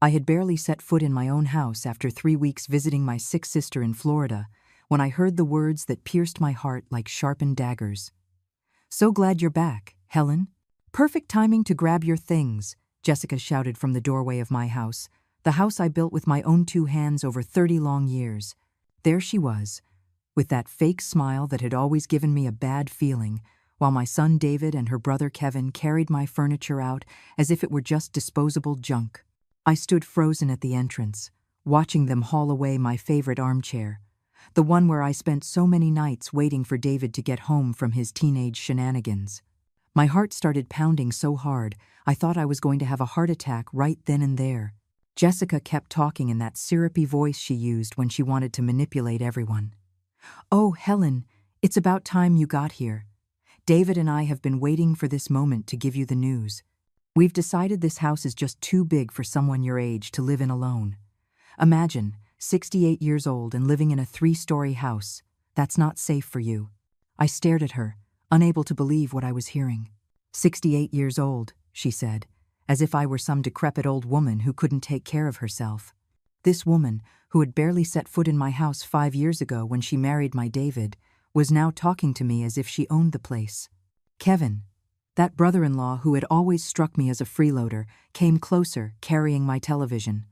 I had barely set foot in my own house after 3 weeks visiting my sick sister in Florida when I heard the words that pierced my heart like sharpened daggers. "So glad you're back, Helen. Perfect timing to grab your things," Jessica shouted from the doorway of my house, the house I built with my own 2 hands over 30 long years. There she was, with that fake smile that had always given me a bad feeling, while my son David and her brother Kevin carried my furniture out as if it were just disposable junk. I stood frozen at the entrance, watching them haul away my favorite armchair, the one where I spent so many nights waiting for David to get home from his teenage shenanigans. My heart started pounding so hard, I thought I was going to have a heart attack right then and there. Jessica kept talking in that syrupy voice she used when she wanted to manipulate everyone. "Oh, Helen, it's about time you got here. David and I have been waiting for this moment to give you the news. We've decided this house is just too big for someone your age to live in alone. Imagine, 68 years old and living in a 3-story house. That's not safe for you." I stared at her, unable to believe what I was hearing. 68 years old, she said, as if I were some decrepit old woman who couldn't take care of herself. This woman, who had barely set foot in my house 5 years ago when she married my David, was now talking to me as if she owned the place. Kevin, that brother-in-law who had always struck me as a freeloader, came closer, carrying my television.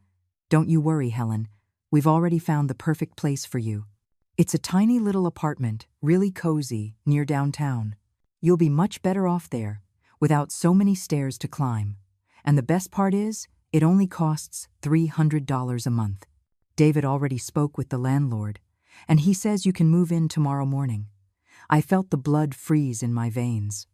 "Don't you worry, Helen. We've already found the perfect place for you. It's a tiny little apartment, really cozy, near downtown. You'll be much better off there, without so many stairs to climb. And the best part is, it only costs $300 a month. David already spoke with the landlord, and he says you can move in tomorrow morning." I felt the blood freeze in my veins.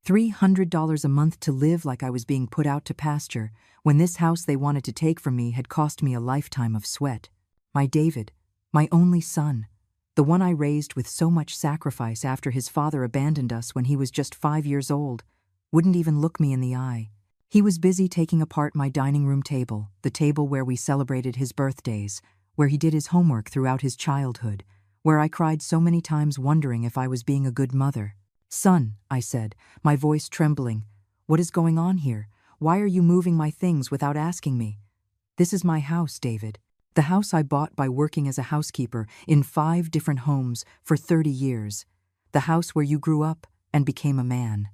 $300 a month to live like I was being put out to pasture, when this house they wanted to take from me had cost me a lifetime of sweat. My David, my only son, the one I raised with so much sacrifice after his father abandoned us when he was just 5 years old, wouldn't even look me in the eye. He was busy taking apart my dining room table, the table where we celebrated his birthdays, where he did his homework throughout his childhood, where I cried so many times wondering if I was being a good mother. "Son," I said, my voice trembling, "what is going on here? Why are you moving my things without asking me?" "This is my house, David. The house I bought by working as a housekeeper in 5 different homes for 30 years. The house where you grew up and became a man."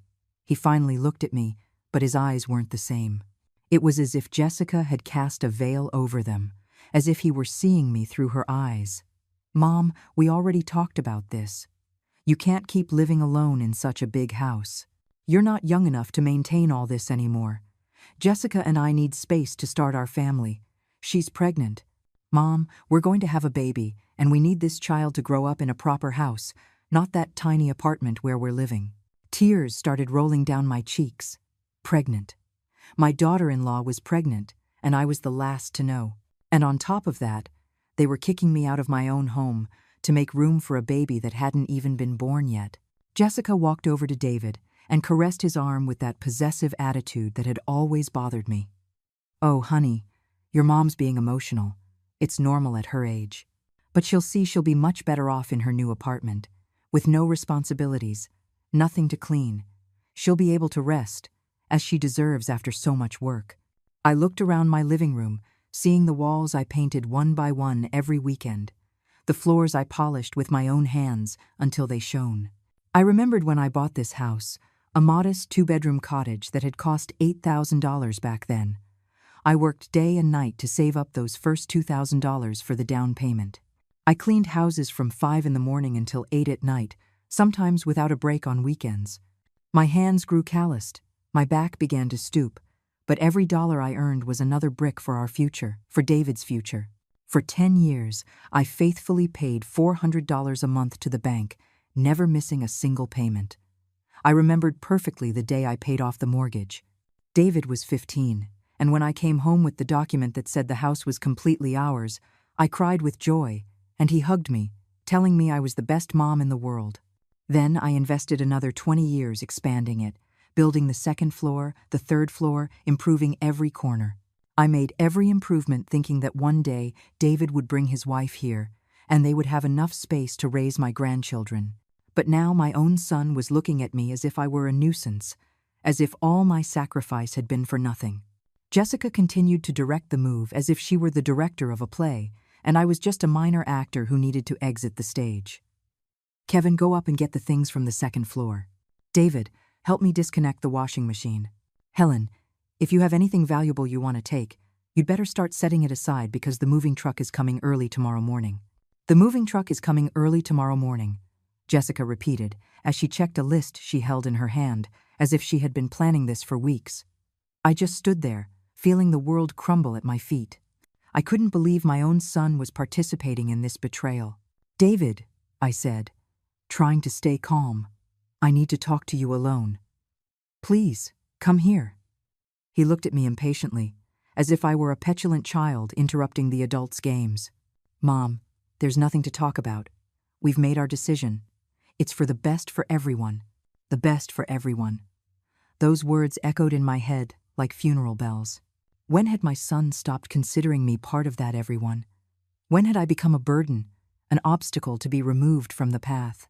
He finally looked at me, but his eyes weren't the same. It was as if Jessica had cast a veil over them, as if he were seeing me through her eyes. "Mom, we already talked about this. You can't keep living alone in such a big house. You're not young enough to maintain all this anymore. Jessica and I need space to start our family. She's pregnant. Mom, we're going to have a baby, and we need this child to grow up in a proper house, not that tiny apartment where we're living." Tears started rolling down my cheeks. Pregnant. My daughter-in-law was pregnant, and I was the last to know. And on top of that, they were kicking me out of my own home to make room for a baby that hadn't even been born yet. Jessica walked over to David and caressed his arm with that possessive attitude that had always bothered me. "Oh, honey, your mom's being emotional. It's normal at her age. But she'll be much better off in her new apartment, with no responsibilities, nothing to clean. She'll be able to rest, as she deserves after so much work." I looked around my living room, seeing the walls I painted one by one every weekend, the floors I polished with my own hands until they shone. I remembered when I bought this house, a modest 2-bedroom cottage that had cost $8,000 back then. I worked day and night to save up those first $2,000 for the down payment. I cleaned houses from 5 in the morning until 8 at night, sometimes without a break on weekends. My hands grew calloused, my back began to stoop, but every dollar I earned was another brick for our future, for David's future. For 10 years, I faithfully paid $400 a month to the bank, never missing a single payment. I remembered perfectly the day I paid off the mortgage. David was 15, and when I came home with the document that said the house was completely ours, I cried with joy, and he hugged me, telling me I was the best mom in the world. Then I invested another 20 years expanding it, building the 2nd floor, the 3rd floor, improving every corner. I made every improvement thinking that one day David would bring his wife here, and they would have enough space to raise my grandchildren. But now my own son was looking at me as if I were a nuisance, as if all my sacrifice had been for nothing. Jessica continued to direct the move as if she were the director of a play, and I was just a minor actor who needed to exit the stage. Kevin, go up and get the things from the second floor. David, help me disconnect the washing machine. Helen, if you have anything valuable you want to take, you'd better start setting it aside because the moving truck is coming early tomorrow morning. The moving truck is coming early tomorrow morning, Jessica repeated as she checked a list she held in her hand, as if she had been planning this for weeks. I just stood there, feeling the world crumble at my feet. I couldn't believe my own son was participating in this betrayal. David, I said, trying to stay calm, I need to talk to you alone. Please, come here. He looked at me impatiently, as if I were a petulant child interrupting the adults' games. Mom, there's nothing to talk about. We've made our decision. It's for the best for everyone. The best for everyone. Those words echoed in my head like funeral bells. When had my son stopped considering me part of that everyone? When had I become a burden, an obstacle to be removed from the path?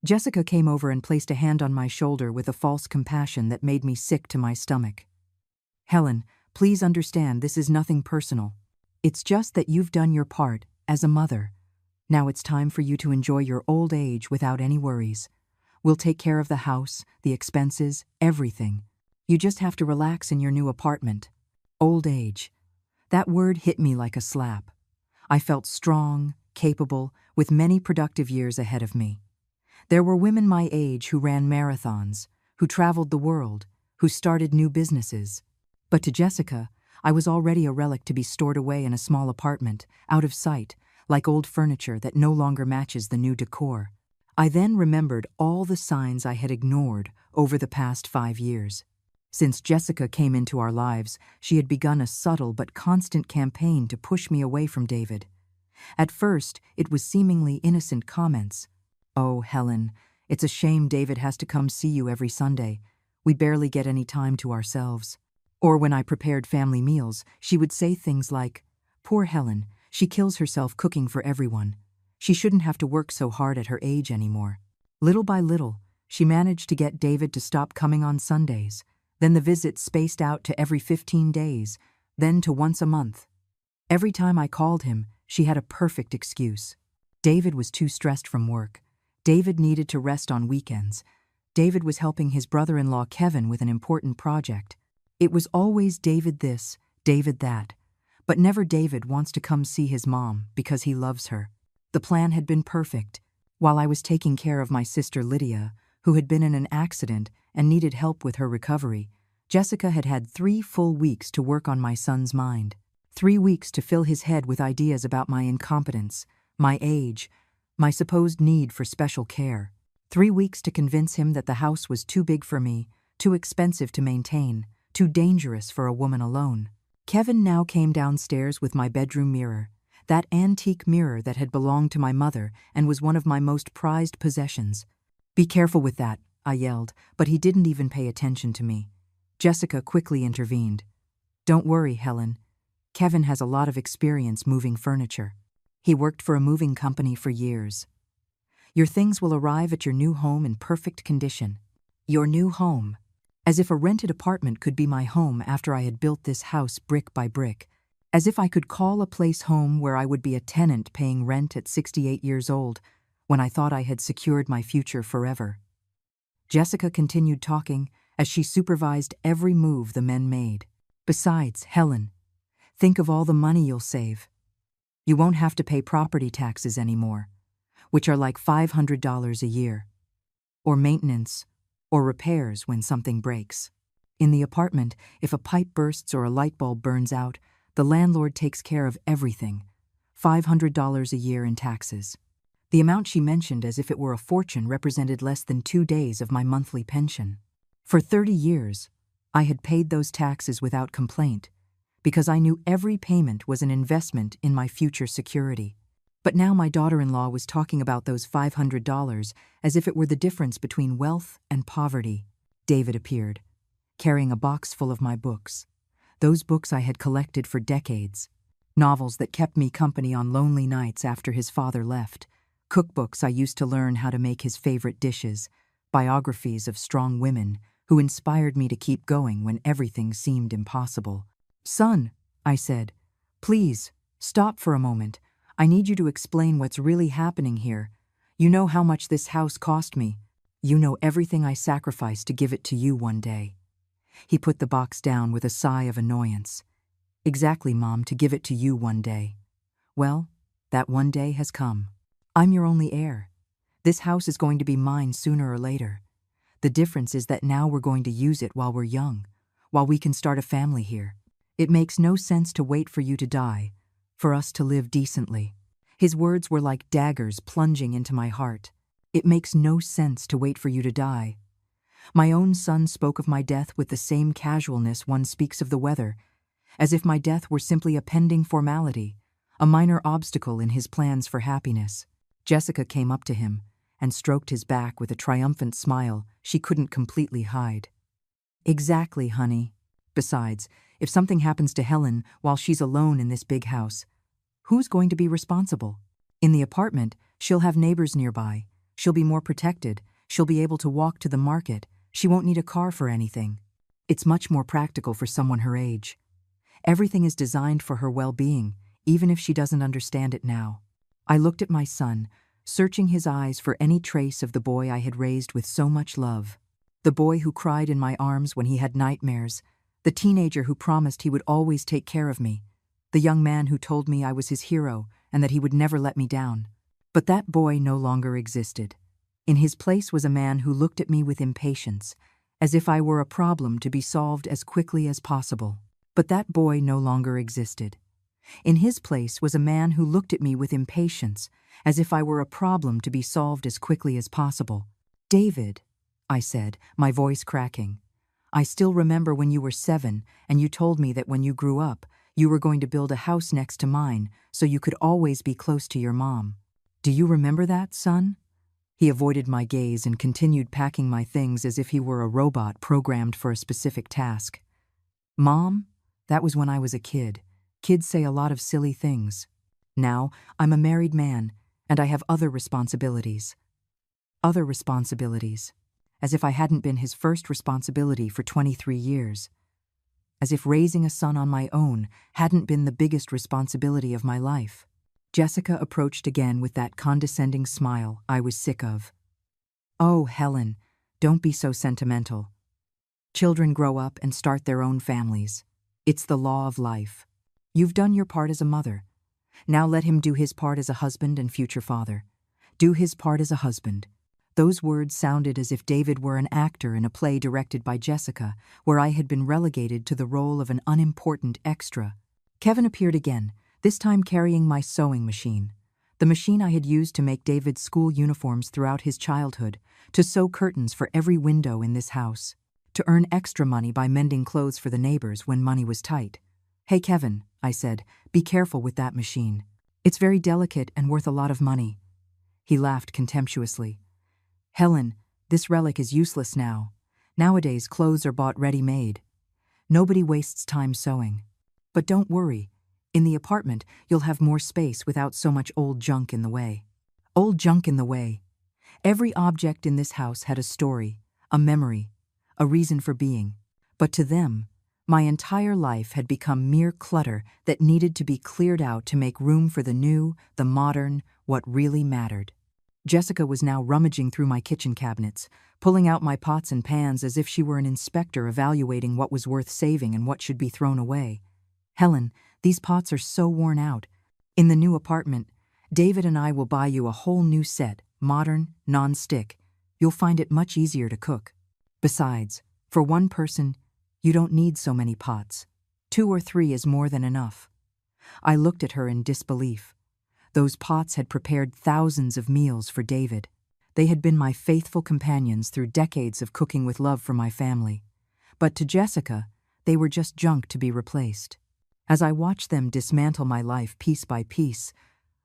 Jessica came over and placed a hand on my shoulder with a false compassion that made me sick to my stomach. Helen, please understand this is nothing personal. It's just that you've done your part as a mother. Now it's time for you to enjoy your old age without any worries. We'll take care of the house, the expenses, everything. You just have to relax in your new apartment. Old age. That word hit me like a slap. I felt strong, capable, with many productive years ahead of me. There were women my age who ran marathons, who traveled the world, who started new businesses. But to Jessica, I was already a relic to be stored away in a small apartment, out of sight, like old furniture that no longer matches the new decor. I then remembered all the signs I had ignored over the past 5 years. Since Jessica came into our lives, she had begun a subtle but constant campaign to push me away from David. At first, it was seemingly innocent comments. Oh, Helen, it's a shame David has to come see you every Sunday. We barely get any time to ourselves. Or when I prepared family meals, she would say things like, poor Helen, she kills herself cooking for everyone. She shouldn't have to work so hard at her age anymore. Little by little, she managed to get David to stop coming on Sundays. Then the visits spaced out to every 15 days, then to once a month. Every time I called him, she had a perfect excuse. David was too stressed from work. David needed to rest on weekends. David was helping his brother-in-law Kevin with an important project. It was always David this, David that. But never David wants to come see his mom because he loves her. The plan had been perfect. While I was taking care of my sister Lydia, who had been in an accident and needed help with her recovery, Jessica had had 3 full weeks to work on my son's mind. 3 weeks to fill his head with ideas about my incompetence, my age, my supposed need for special care. 3 weeks to convince him that the house was too big for me, too expensive to maintain, too dangerous for a woman alone. Kevin now came downstairs with my bedroom mirror, that antique mirror that had belonged to my mother and was one of my most prized possessions. Be careful with that, I yelled, but he didn't even pay attention to me. Jessica quickly intervened. Don't worry, Helen. Kevin has a lot of experience moving furniture. He worked for a moving company for years. Your things will arrive at your new home in perfect condition. Your new home. As if a rented apartment could be my home after I had built this house brick by brick. As if I could call a place home where I would be a tenant paying rent at 68 years old, when I thought I had secured my future forever. Jessica continued talking as she supervised every move the men made. Besides, Helen, think of all the money you'll save. You won't have to pay property taxes anymore, which are like $500 a year, or maintenance, or repairs when something breaks. In the apartment, if a pipe bursts or a light bulb burns out, the landlord takes care of everything. $500 a year in taxes. The amount she mentioned as if it were a fortune represented less than 2 days of my monthly pension. For 30 years, I had paid those taxes without complaint, because I knew every payment was an investment in my future security. But now my daughter-in-law was talking about those $500 as if it were the difference between wealth and poverty. David appeared, carrying a box full of my books. Those books I had collected for decades. Novels that kept me company on lonely nights after his father left. Cookbooks I used to learn how to make his favorite dishes. Biographies of strong women who inspired me to keep going when everything seemed impossible. Son, I said, please, stop for a moment. I need you to explain what's really happening here. You know how much this house cost me. You know everything I sacrificed to give it to you one day. He put the box down with a sigh of annoyance. Exactly, Mom, to give it to you one day. Well, that one day has come. I'm your only heir. This house is going to be mine sooner or later. The difference is that now we're going to use it while we're young, while we can start a family here. It makes no sense to wait for you to die, for us to live decently. His words were like daggers plunging into my heart. It makes no sense to wait for you to die. My own son spoke of my death with the same casualness one speaks of the weather, as if my death were simply a pending formality, a minor obstacle in his plans for happiness. Jessica came up to him and stroked his back with a triumphant smile she couldn't completely hide. Exactly, honey. Besides, if something happens to Helen while she's alone in this big house, who's going to be responsible? In the apartment, she'll have neighbors nearby. She'll be more protected. She'll be able to walk to the market. She won't need a car for anything. It's much more practical for someone her age. Everything is designed for her well-being, even if she doesn't understand it now. I looked at my son, searching his eyes for any trace of the boy I had raised with so much love. The boy who cried in my arms when he had nightmares. The teenager who promised he would always take care of me. The young man who told me I was his hero and that he would never let me down. But that boy no longer existed. In his place was a man who looked at me with impatience, as if I were a problem to be solved as quickly as possible. But that boy no longer existed. In his place was a man who looked at me with impatience, as if I were a problem to be solved as quickly as possible. David, I said, my voice cracking. I still remember when you were 7 and you told me that when you grew up, you were going to build a house next to mine so you could always be close to your mom. Do you remember that, son? He avoided my gaze and continued packing my things as if he were a robot programmed for a specific task. Mom, that was when I was a kid. Kids say a lot of silly things. Now, I'm a married man, and I have other responsibilities. Other responsibilities. As if I hadn't been his first responsibility for 23 years. As if raising a son on my own hadn't been the biggest responsibility of my life. Jessica approached again with that condescending smile I was sick of. Oh, Helen, don't be so sentimental. Children grow up and start their own families. It's the law of life. You've done your part as a mother. Now let him do his part as a husband and future father. Do his part as a husband. Those words sounded as if David were an actor in a play directed by Jessica, where I had been relegated to the role of an unimportant extra. Kevin appeared again, this time carrying my sewing machine. The machine I had used to make David's school uniforms throughout his childhood, to sew curtains for every window in this house, to earn extra money by mending clothes for the neighbors when money was tight. Hey, Kevin, I said, be careful with that machine. It's very delicate and worth a lot of money. He laughed contemptuously. Helen, this relic is useless now. Nowadays, clothes are bought ready-made. Nobody wastes time sewing. But don't worry. In the apartment, you'll have more space without so much old junk in the way. Old junk in the way. Every object in this house had a story, a memory, a reason for being. But to them, my entire life had become mere clutter that needed to be cleared out to make room for the new, the modern, what really mattered. Jessica was now rummaging through my kitchen cabinets, pulling out my pots and pans as if she were an inspector evaluating what was worth saving and what should be thrown away. Helen, these pots are so worn out. In the new apartment, David and I will buy you a whole new set, modern, non-stick. You'll find it much easier to cook. Besides, for one person, you don't need so many pots. 2 or 3 is more than enough. I looked at her in disbelief. Those pots had prepared thousands of meals for David. They had been my faithful companions through decades of cooking with love for my family. But to Jessica, they were just junk to be replaced. As I watched them dismantle my life piece by piece,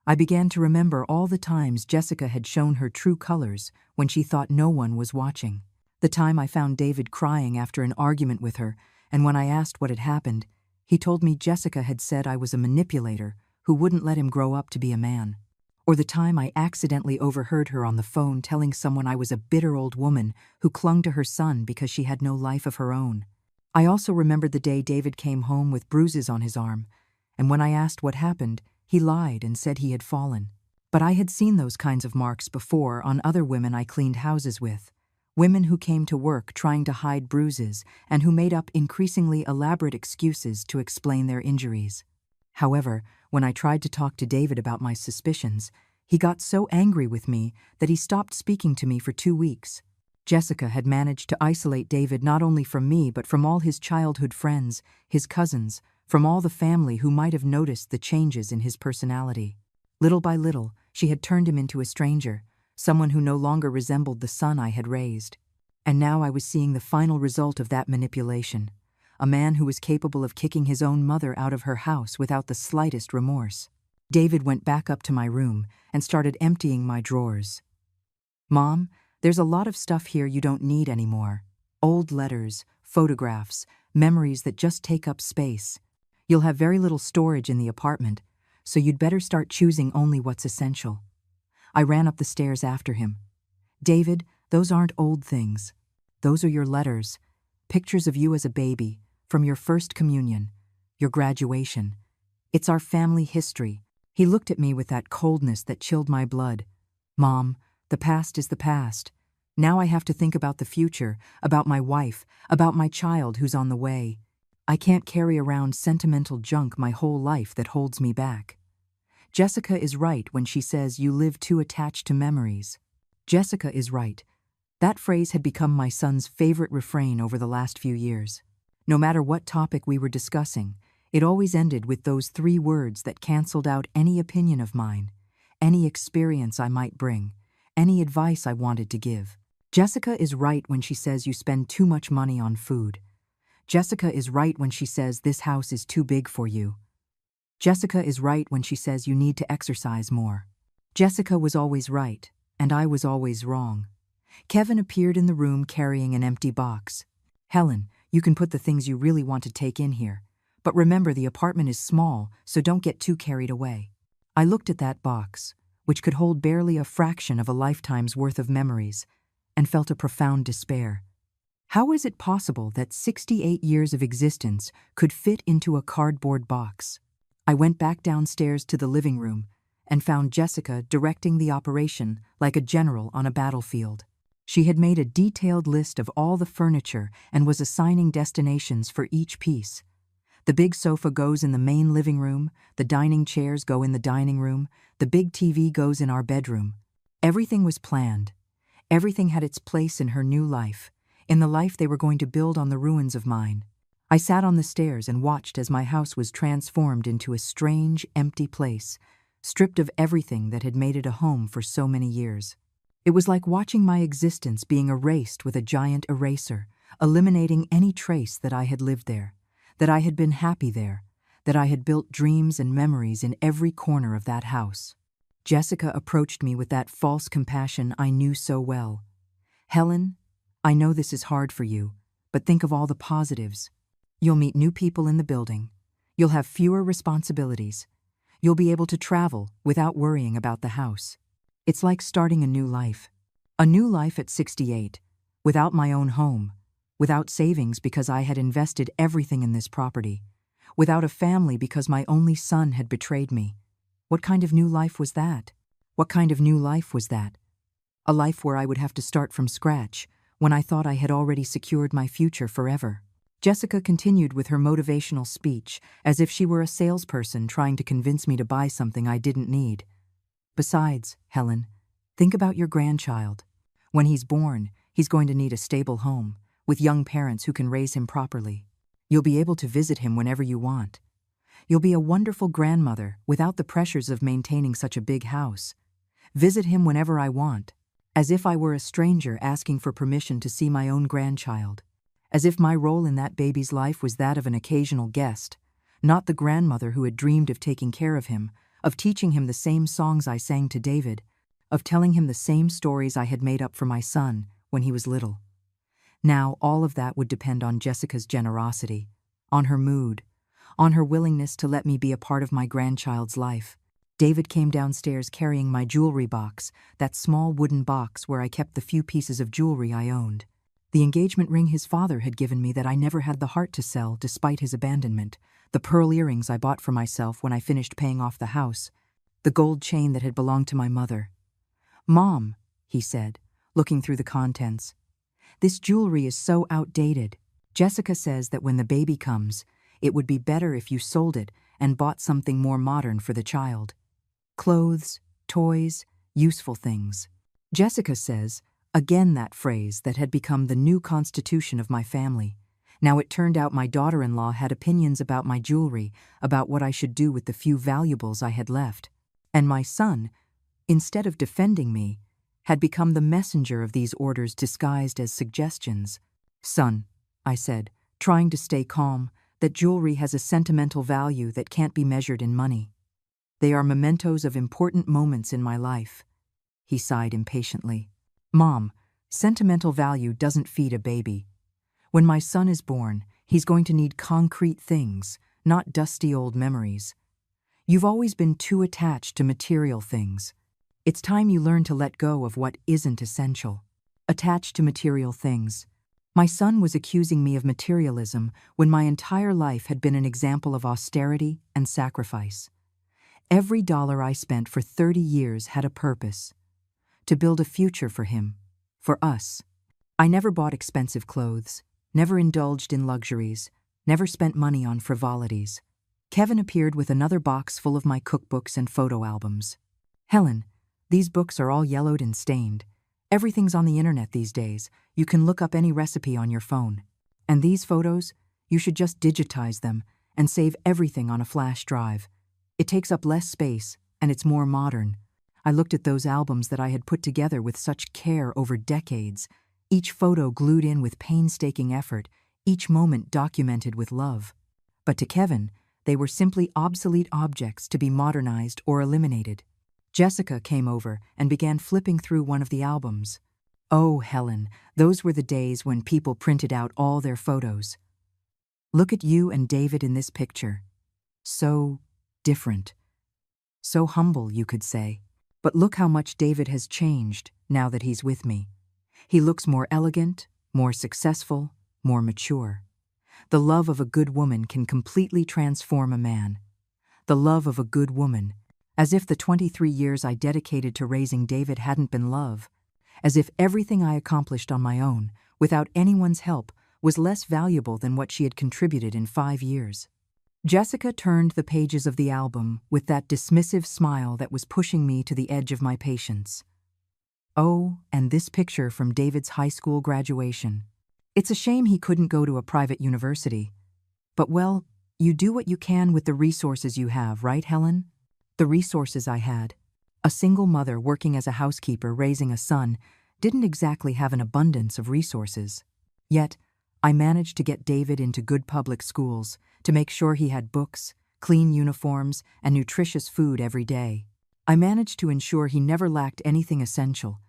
I began to remember all the times Jessica had shown her true colors when she thought no one was watching. The time I found David crying after an argument with her, and when I asked what had happened, he told me Jessica had said I was a manipulator who wouldn't let him grow up to be a man. Or the time I accidentally overheard her on the phone telling someone I was a bitter old woman who clung to her son because she had no life of her own. I also remembered the day David came home with bruises on his arm, and when I asked what happened, he lied and said he had fallen. But I had seen those kinds of marks before on other women I cleaned houses with. Women who came to work trying to hide bruises and who made up increasingly elaborate excuses to explain their injuries. However, when I tried to talk to David about my suspicions, he got so angry with me that he stopped speaking to me for 2 weeks. Jessica had managed to isolate David not only from me but from all his childhood friends, his cousins, from all the family who might have noticed the changes in his personality. Little by little, she had turned him into a stranger, someone who no longer resembled the son I had raised. And now I was seeing the final result of that manipulation. A man who was capable of kicking his own mother out of her house without the slightest remorse. David went back up to my room and started emptying my drawers. "Mom, there's a lot of stuff here you don't need anymore. Old letters, photographs, memories that just take up space. You'll have very little storage in the apartment, so you'd better start choosing only what's essential." I ran up the stairs after him. "David, those aren't old things. Those are your letters, pictures of you as a baby, from your first communion, your graduation. It's our family history." He looked at me with that coldness that chilled my blood. "Mom, the past is the past. Now I have to think about the future, about my wife, about my child who's on the way. I can't carry around sentimental junk my whole life that holds me back. Jessica is right when she says you live too attached to memories." Jessica is right. That phrase had become my son's favorite refrain over the last few years. No matter what topic we were discussing, it always ended with those 3 words that canceled out any opinion of mine, any experience I might bring, any advice I wanted to give. Jessica is right when she says you spend too much money on food. Jessica is right when she says this house is too big for you. Jessica is right when she says you need to exercise more. Jessica was always right, and I was always wrong. Kevin appeared in the room carrying an empty box. "Helen, you can put the things you really want to take in here. But remember, the apartment is small, so don't get too carried away." I looked at that box, which could hold barely a fraction of a lifetime's worth of memories, and felt a profound despair. How is it possible that 68 years of existence could fit into a cardboard box? I went back downstairs to the living room and found Jessica directing the operation like a general on a battlefield. She had made a detailed list of all the furniture and was assigning destinations for each piece. The big sofa goes in the main living room, the dining chairs go in the dining room, the big TV goes in our bedroom. Everything was planned. Everything had its place in her new life, in the life they were going to build on the ruins of mine. I sat on the stairs and watched as my house was transformed into a strange, empty place, stripped of everything that had made it a home for so many years. It was like watching my existence being erased with a giant eraser, eliminating any trace that I had lived there, that I had been happy there, that I had built dreams and memories in every corner of that house. Jessica approached me with that false compassion I knew so well. "Helen, I know this is hard for you, but think of all the positives. You'll meet new people in the building. You'll have fewer responsibilities. You'll be able to travel without worrying about the house. It's like starting a new life. A new life at 68, without my own home, without savings because I had invested everything in this property, without a family because my only son had betrayed me. What kind of new life was that? What kind of new life was that? A life where I would have to start from scratch, when I thought I had already secured my future forever." Jessica continued with her motivational speech, as if she were a salesperson trying to convince me to buy something I didn't need. "Besides, Helen, think about your grandchild. When he's born, he's going to need a stable home, with young parents who can raise him properly. You'll be able to visit him whenever you want. You'll be a wonderful grandmother without the pressures of maintaining such a big house. Visit him whenever I want, as if I were a stranger asking for permission to see my own grandchild. As if my role in that baby's life was that of an occasional guest, not the grandmother who had dreamed of taking care of him, of teaching him the same songs I sang to David, of telling him the same stories I had made up for my son when he was little. Now all of that would depend on Jessica's generosity, on her mood, on her willingness to let me be a part of my grandchild's life. David came downstairs carrying my jewelry box, that small wooden box where I kept the few pieces of jewelry I owned. The engagement ring his father had given me that I never had the heart to sell despite his abandonment, the pearl earrings I bought for myself when I finished paying off the house, the gold chain that had belonged to my mother. "Mom," he said, looking through the contents, "this jewelry is so outdated. Jessica says that when the baby comes, it would be better if you sold it and bought something more modern for the child. Clothes, toys, useful things." Jessica says, again that phrase that had become the new constitution of my family. Now it turned out my daughter-in-law had opinions about my jewelry, about what I should do with the few valuables I had left. And my son, instead of defending me, had become the messenger of these orders disguised as suggestions. "Son," I said, trying to stay calm, "that jewelry has a sentimental value that can't be measured in money. They are mementos of important moments in my life." He sighed impatiently. "Mom, sentimental value doesn't feed a baby. When my son is born, he's going to need concrete things, not dusty old memories. You've always been too attached to material things. It's time you learn to let go of what isn't essential." Attached to material things. My son was accusing me of materialism when my entire life had been an example of austerity and sacrifice. Every dollar I spent for 30 years had a purpose. To build a future for him, for us. I never bought expensive clothes, never indulged in luxuries, never spent money on frivolities. Kevin appeared with another box full of my cookbooks and photo albums. "Helen, these books are all yellowed and stained. Everything's on the internet these days. You can look up any recipe on your phone. And these photos, you should just digitize them and save everything on a flash drive. It takes up less space, and it's more modern." I looked at those albums that I had put together with such care over decades, each photo glued in with painstaking effort, each moment documented with love. But to Kevin, they were simply obsolete objects to be modernized or eliminated. Jessica came over and began flipping through one of the albums. "Oh, Helen, those were the days when people printed out all their photos. Look at you and David in this picture. So different. So humble, you could say. But look how much David has changed now that he's with me. He looks more elegant, more successful, more mature. The love of a good woman can completely transform a man. The love of a good woman, as if the 23 years I dedicated to raising David hadn't been love, as if everything I accomplished on my own, without anyone's help, was less valuable than what she had contributed in 5 years. Jessica turned the pages of the album with that dismissive smile that was pushing me to the edge of my patience. "Oh, and this picture from David's high school graduation. It's a shame he couldn't go to a private university. But well, you do what you can with the resources you have, right, Helen?" The resources I had. A single mother working as a housekeeper raising a son didn't exactly have an abundance of resources. Yet, I managed to get David into good public schools, to make sure he had books, clean uniforms, and nutritious food every day. I managed to ensure he never lacked anything essential,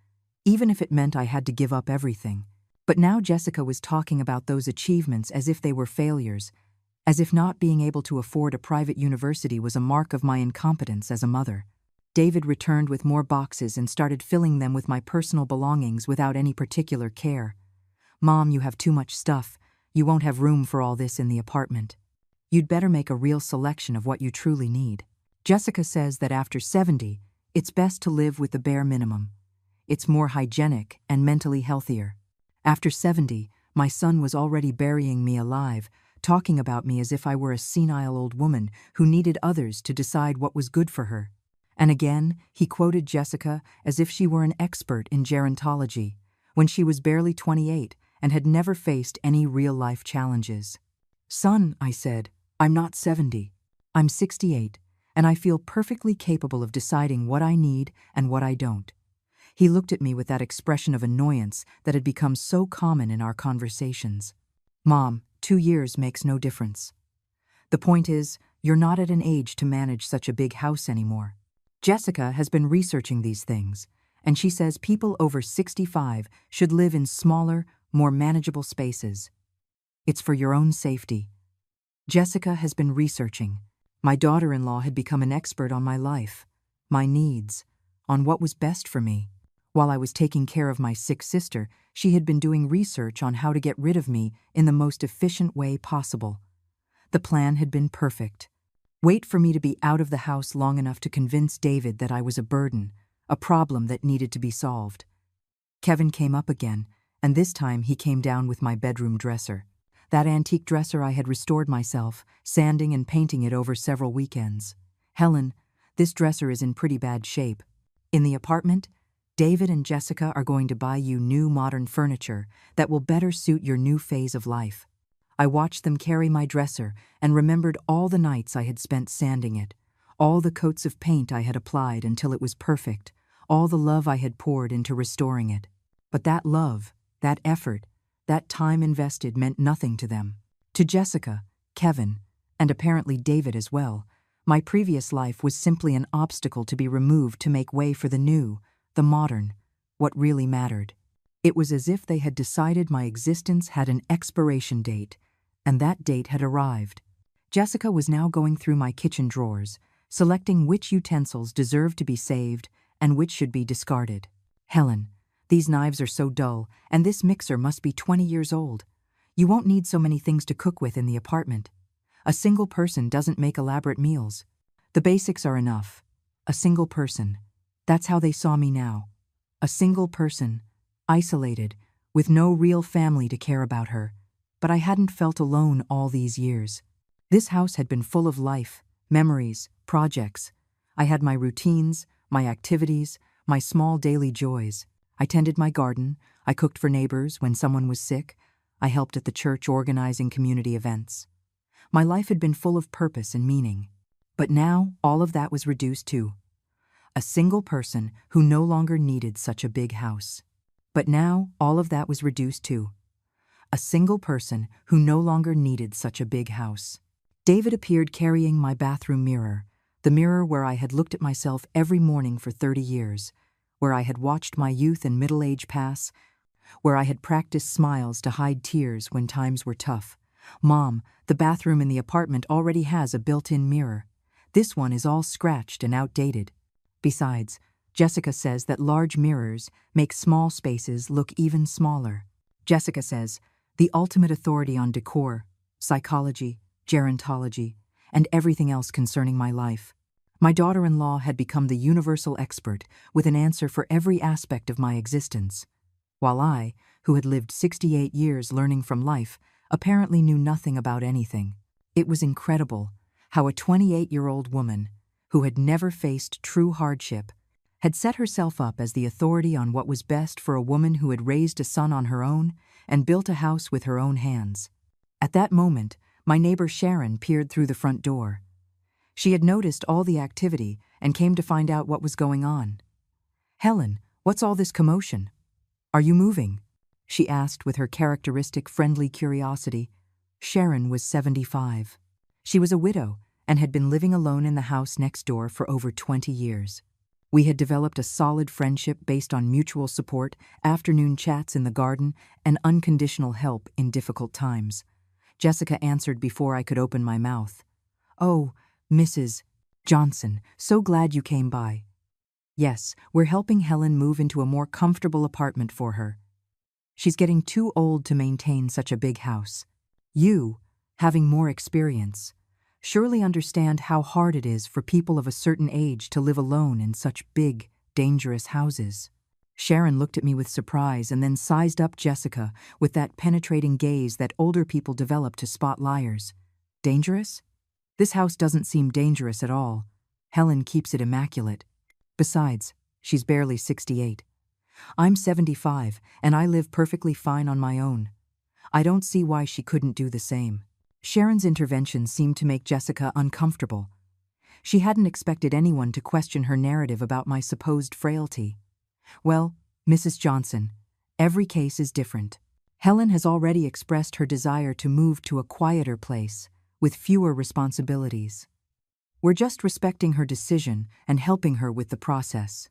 even if it meant I had to give up everything. But now Jessica was talking about those achievements as if they were failures, as if not being able to afford a private university was a mark of my incompetence as a mother. David returned with more boxes and started filling them with my personal belongings without any particular care. "Mom, you have too much stuff. You won't have room for all this in the apartment. You'd better make a real selection of what you truly need." Jessica says that after 70, it's best to live with the bare minimum. It's more hygienic and mentally healthier. After 70, my son was already burying me alive, talking about me as if I were a senile old woman who needed others to decide what was good for her. And again, he quoted Jessica as if she were an expert in gerontology, when she was barely 28 and had never faced any real-life challenges. "Son," I said, "I'm not 70. I'm 68, and I feel perfectly capable of deciding what I need and what I don't." He looked at me with that expression of annoyance that had become so common in our conversations. "Mom, 2 years makes no difference. The point is, you're not at an age to manage such a big house anymore." Jessica has been researching these things, and she says people over 65 should live in smaller, more manageable spaces. It's for your own safety. Jessica has been researching. My daughter-in-law had become an expert on my life, my needs, on what was best for me, While I was taking care of my sick sister, she had been doing research on how to get rid of me in the most efficient way possible. The plan had been perfect. Wait for me to be out of the house long enough to convince David that I was a burden, a problem that needed to be solved. Kevin came up again, and this time he came down with my bedroom dresser. That antique dresser I had restored myself, sanding and painting it over several weekends. Helen, this dresser is in pretty bad shape. In the apartment, David and Jessica are going to buy you new modern furniture that will better suit your new phase of life. I watched them carry my dresser and remembered all the nights I had spent sanding it, all the coats of paint I had applied until it was perfect, all the love I had poured into restoring it. But that love, that effort, that time invested meant nothing to them. To Jessica, Kevin, and apparently David as well, my previous life was simply an obstacle to be removed to make way for the new, the modern, what really mattered. It was as if they had decided my existence had an expiration date, and that date had arrived. Jessica was now going through my kitchen drawers, selecting which utensils deserved to be saved and which should be discarded. Helen, these knives are so dull, and this mixer must be 20 years old. You won't need so many things to cook with in the apartment. A single person doesn't make elaborate meals. The basics are enough. A single person. That's how they saw me now. A single person, isolated, with no real family to care about her. But I hadn't felt alone all these years. This house had been full of life, memories, projects. I had my routines, my activities, my small daily joys. I tended my garden, I cooked for neighbors when someone was sick, I helped at the church organizing community events. My life had been full of purpose and meaning. But now all of that was reduced to a single person who no longer needed such a big house. But now all of that was reduced to a single person who no longer needed such a big house. David appeared carrying my bathroom mirror, the mirror where I had looked at myself every morning for 30 years, where I had watched my youth and middle age pass, where I had practiced smiles to hide tears when times were tough. Mom, the bathroom in the apartment already has a built-in mirror. This one is all scratched and outdated. Besides, Jessica says that large mirrors make small spaces look even smaller. Jessica says, the ultimate authority on decor, psychology, gerontology, and everything else concerning my life. My daughter-in-law had become the universal expert with an answer for every aspect of my existence, while I, who had lived 68 years learning from life, apparently knew nothing about anything. It was incredible how a 28-year-old woman, who had never faced true hardship, had set herself up as the authority on what was best for a woman who had raised a son on her own and built a house with her own hands. At that moment, my neighbor Sharon peered through the front door. She had noticed all the activity and came to find out what was going on. "Helen, what's all this commotion? Are you moving?" she asked with her characteristic friendly curiosity. Sharon was 75. She was a widow and had been living alone in the house next door for over 20 years. We had developed a solid friendship based on mutual support, afternoon chats in the garden, and unconditional help in difficult times. Jessica answered before I could open my mouth. "Oh, Mrs. Johnson, so glad you came by. Yes, we're helping Helen move into a more comfortable apartment for her. She's getting too old to maintain such a big house. You, having more experience, surely understand how hard it is for people of a certain age to live alone in such big, dangerous houses." Sharon looked at me with surprise and then sized up Jessica with that penetrating gaze that older people develop to spot liars. "Dangerous? This house doesn't seem dangerous at all. Helen keeps it immaculate. Besides, she's barely 68. I'm 75, and I live perfectly fine on my own. I don't see why she couldn't do the same." Sharon's intervention seemed to make Jessica uncomfortable. She hadn't expected anyone to question her narrative about my supposed frailty. "Well, Mrs. Johnson, every case is different. Helen has already expressed her desire to move to a quieter place, with fewer responsibilities. We're just respecting her decision and helping her with the process."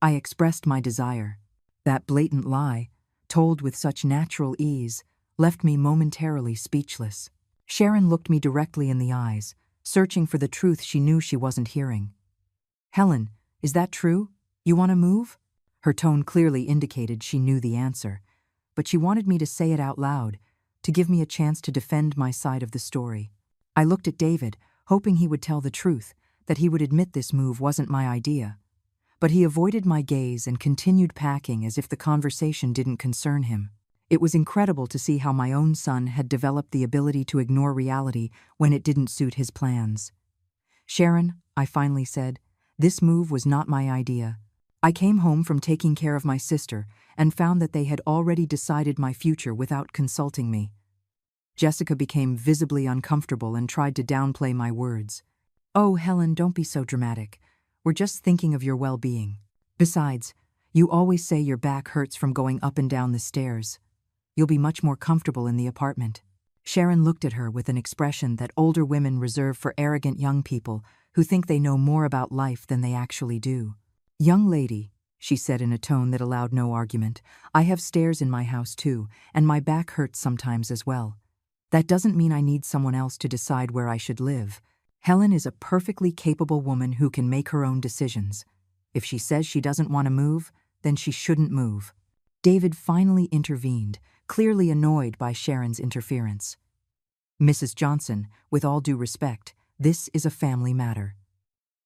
I expressed my desire. That blatant lie, told with such natural ease, left me momentarily speechless. Sharon looked me directly in the eyes, searching for the truth she knew she wasn't hearing. "Helen, is that true? You want to move?" Her tone clearly indicated she knew the answer, but she wanted me to say it out loud, to give me a chance to defend my side of the story. I looked at David, hoping he would tell the truth, that he would admit this move wasn't my idea. But he avoided my gaze and continued packing as if the conversation didn't concern him. It was incredible to see how my own son had developed the ability to ignore reality when it didn't suit his plans. "Sharon," I finally said, "this move was not my idea. I came home from taking care of my sister and found that they had already decided my future without consulting me." Jessica became visibly uncomfortable and tried to downplay my words. "Oh, Helen, don't be so dramatic. We're just thinking of your well-being. Besides, you always say your back hurts from going up and down the stairs. You'll be much more comfortable in the apartment." Sharon looked at her with an expression that older women reserve for arrogant young people who think they know more about life than they actually do. "Young lady," she said in a tone that allowed no argument, "I have stairs in my house too, and my back hurts sometimes as well. That doesn't mean I need someone else to decide where I should live. Helen is a perfectly capable woman who can make her own decisions. If she says she doesn't want to move, then she shouldn't move." David finally intervened, clearly annoyed by Sharon's interference. "Mrs. Johnson, with all due respect, this is a family matter.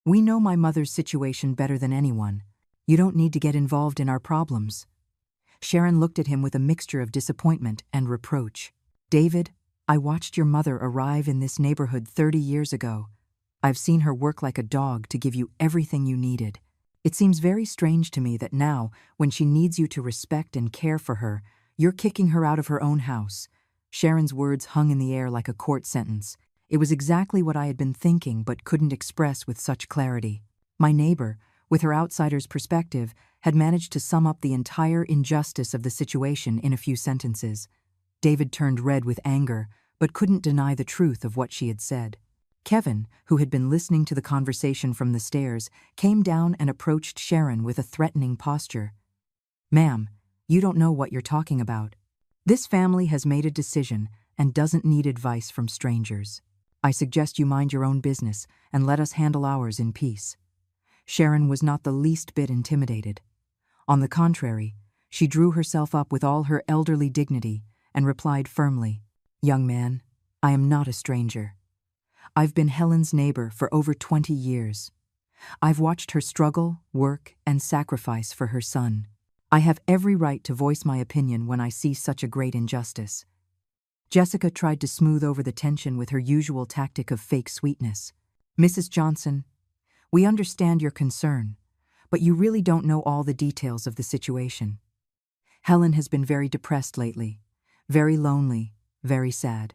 We know my mother's situation better than anyone. You don't need to get involved in our problems." Sharon looked at him with a mixture of disappointment and reproach. "David, I watched your mother arrive in this neighborhood 30 years ago. I've seen her work like a dog to give you everything you needed. It seems very strange to me that now, when she needs you to respect and care for her, you're kicking her out of her own house." Sharon's words hung in the air like a court sentence. It was exactly what I had been thinking but couldn't express with such clarity. My neighbor, with her outsider's perspective, had managed to sum up the entire injustice of the situation in a few sentences. David turned red with anger, but couldn't deny the truth of what she had said. Kevin, who had been listening to the conversation from the stairs, came down and approached Sharon with a threatening posture. "Ma'am, you don't know what you're talking about. This family has made a decision and doesn't need advice from strangers. I suggest you mind your own business and let us handle ours in peace." Sharon was not the least bit intimidated. On the contrary, she drew herself up with all her elderly dignity and replied firmly, "Young man, I am not a stranger. I've been Helen's neighbor for over 20 years. I've watched her struggle, work, and sacrifice for her son. I have every right to voice my opinion when I see such a great injustice." Jessica tried to smooth over the tension with her usual tactic of fake sweetness. "Mrs. Johnson, we understand your concern, but you really don't know all the details of the situation. Helen has been very depressed lately, very lonely, very sad.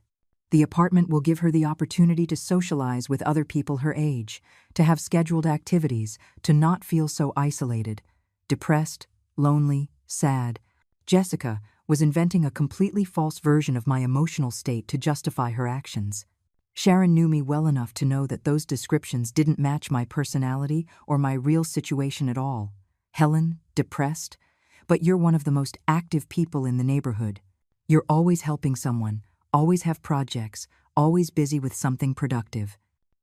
The apartment will give her the opportunity to socialize with other people her age, to have scheduled activities, to not feel so isolated. Depressed, lonely, sad." Jessica was inventing a completely false version of my emotional state to justify her actions. Sharon knew me well enough to know that those descriptions didn't match my personality or my real situation at all. "Helen, depressed? But you're one of the most active people in the neighborhood. You're always helping someone, always have projects, always busy with something productive."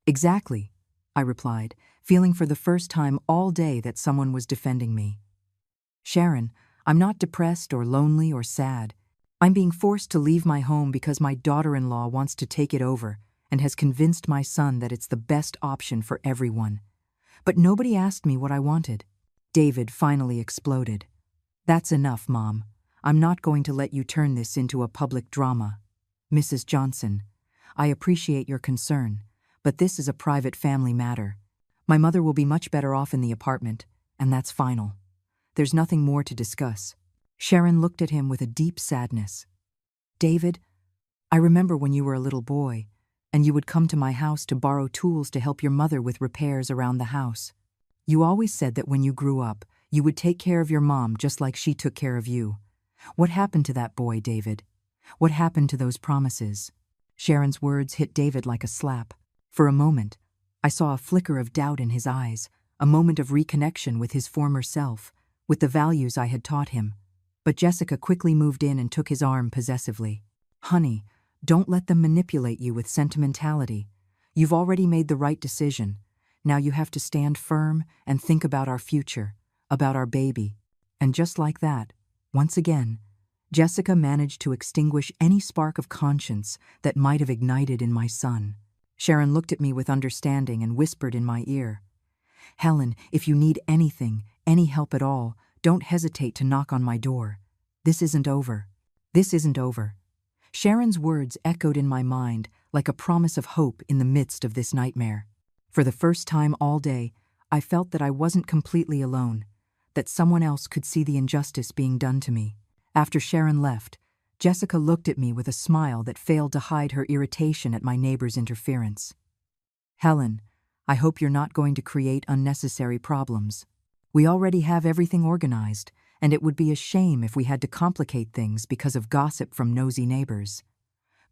"Exactly," I replied, feeling for the first time all day that someone was defending me. "Sharon, I'm not depressed or lonely or sad. I'm being forced to leave my home because my daughter-in-law wants to take it over and has convinced my son that it's the best option for everyone. But nobody asked me what I wanted." David finally exploded. "That's enough, Mom. I'm not going to let you turn this into a public drama. Mrs. Johnson, I appreciate your concern, but this is a private family matter. My mother will be much better off in the apartment, and that's final. There's nothing more to discuss." Sharon looked at him with a deep sadness. "David, I remember when you were a little boy, and you would come to my house to borrow tools to help your mother with repairs around the house. You always said that when you grew up, you would take care of your mom just like she took care of you. What happened to that boy, David? What happened to those promises?" Sharon's words hit David like a slap. For a moment, I saw a flicker of doubt in his eyes, a moment of reconnection with his former self, with the values I had taught him. But Jessica quickly moved in and took his arm possessively. "Honey, don't let them manipulate you with sentimentality. You've already made the right decision. Now you have to stand firm and think about our future, about our baby." And just like that, once again, Jessica managed to extinguish any spark of conscience that might have ignited in my son. Sharon looked at me with understanding and whispered in my ear, "Helen, if you need anything, any help at all, don't hesitate to knock on my door. This isn't over. This isn't over." Sharon's words echoed in my mind like a promise of hope in the midst of this nightmare. For the first time all day, I felt that I wasn't completely alone, that someone else could see the injustice being done to me. After Sharon left, Jessica looked at me with a smile that failed to hide her irritation at my neighbor's interference. "Helen, I hope you're not going to create unnecessary problems. We already have everything organized, and it would be a shame if we had to complicate things because of gossip from nosy neighbors."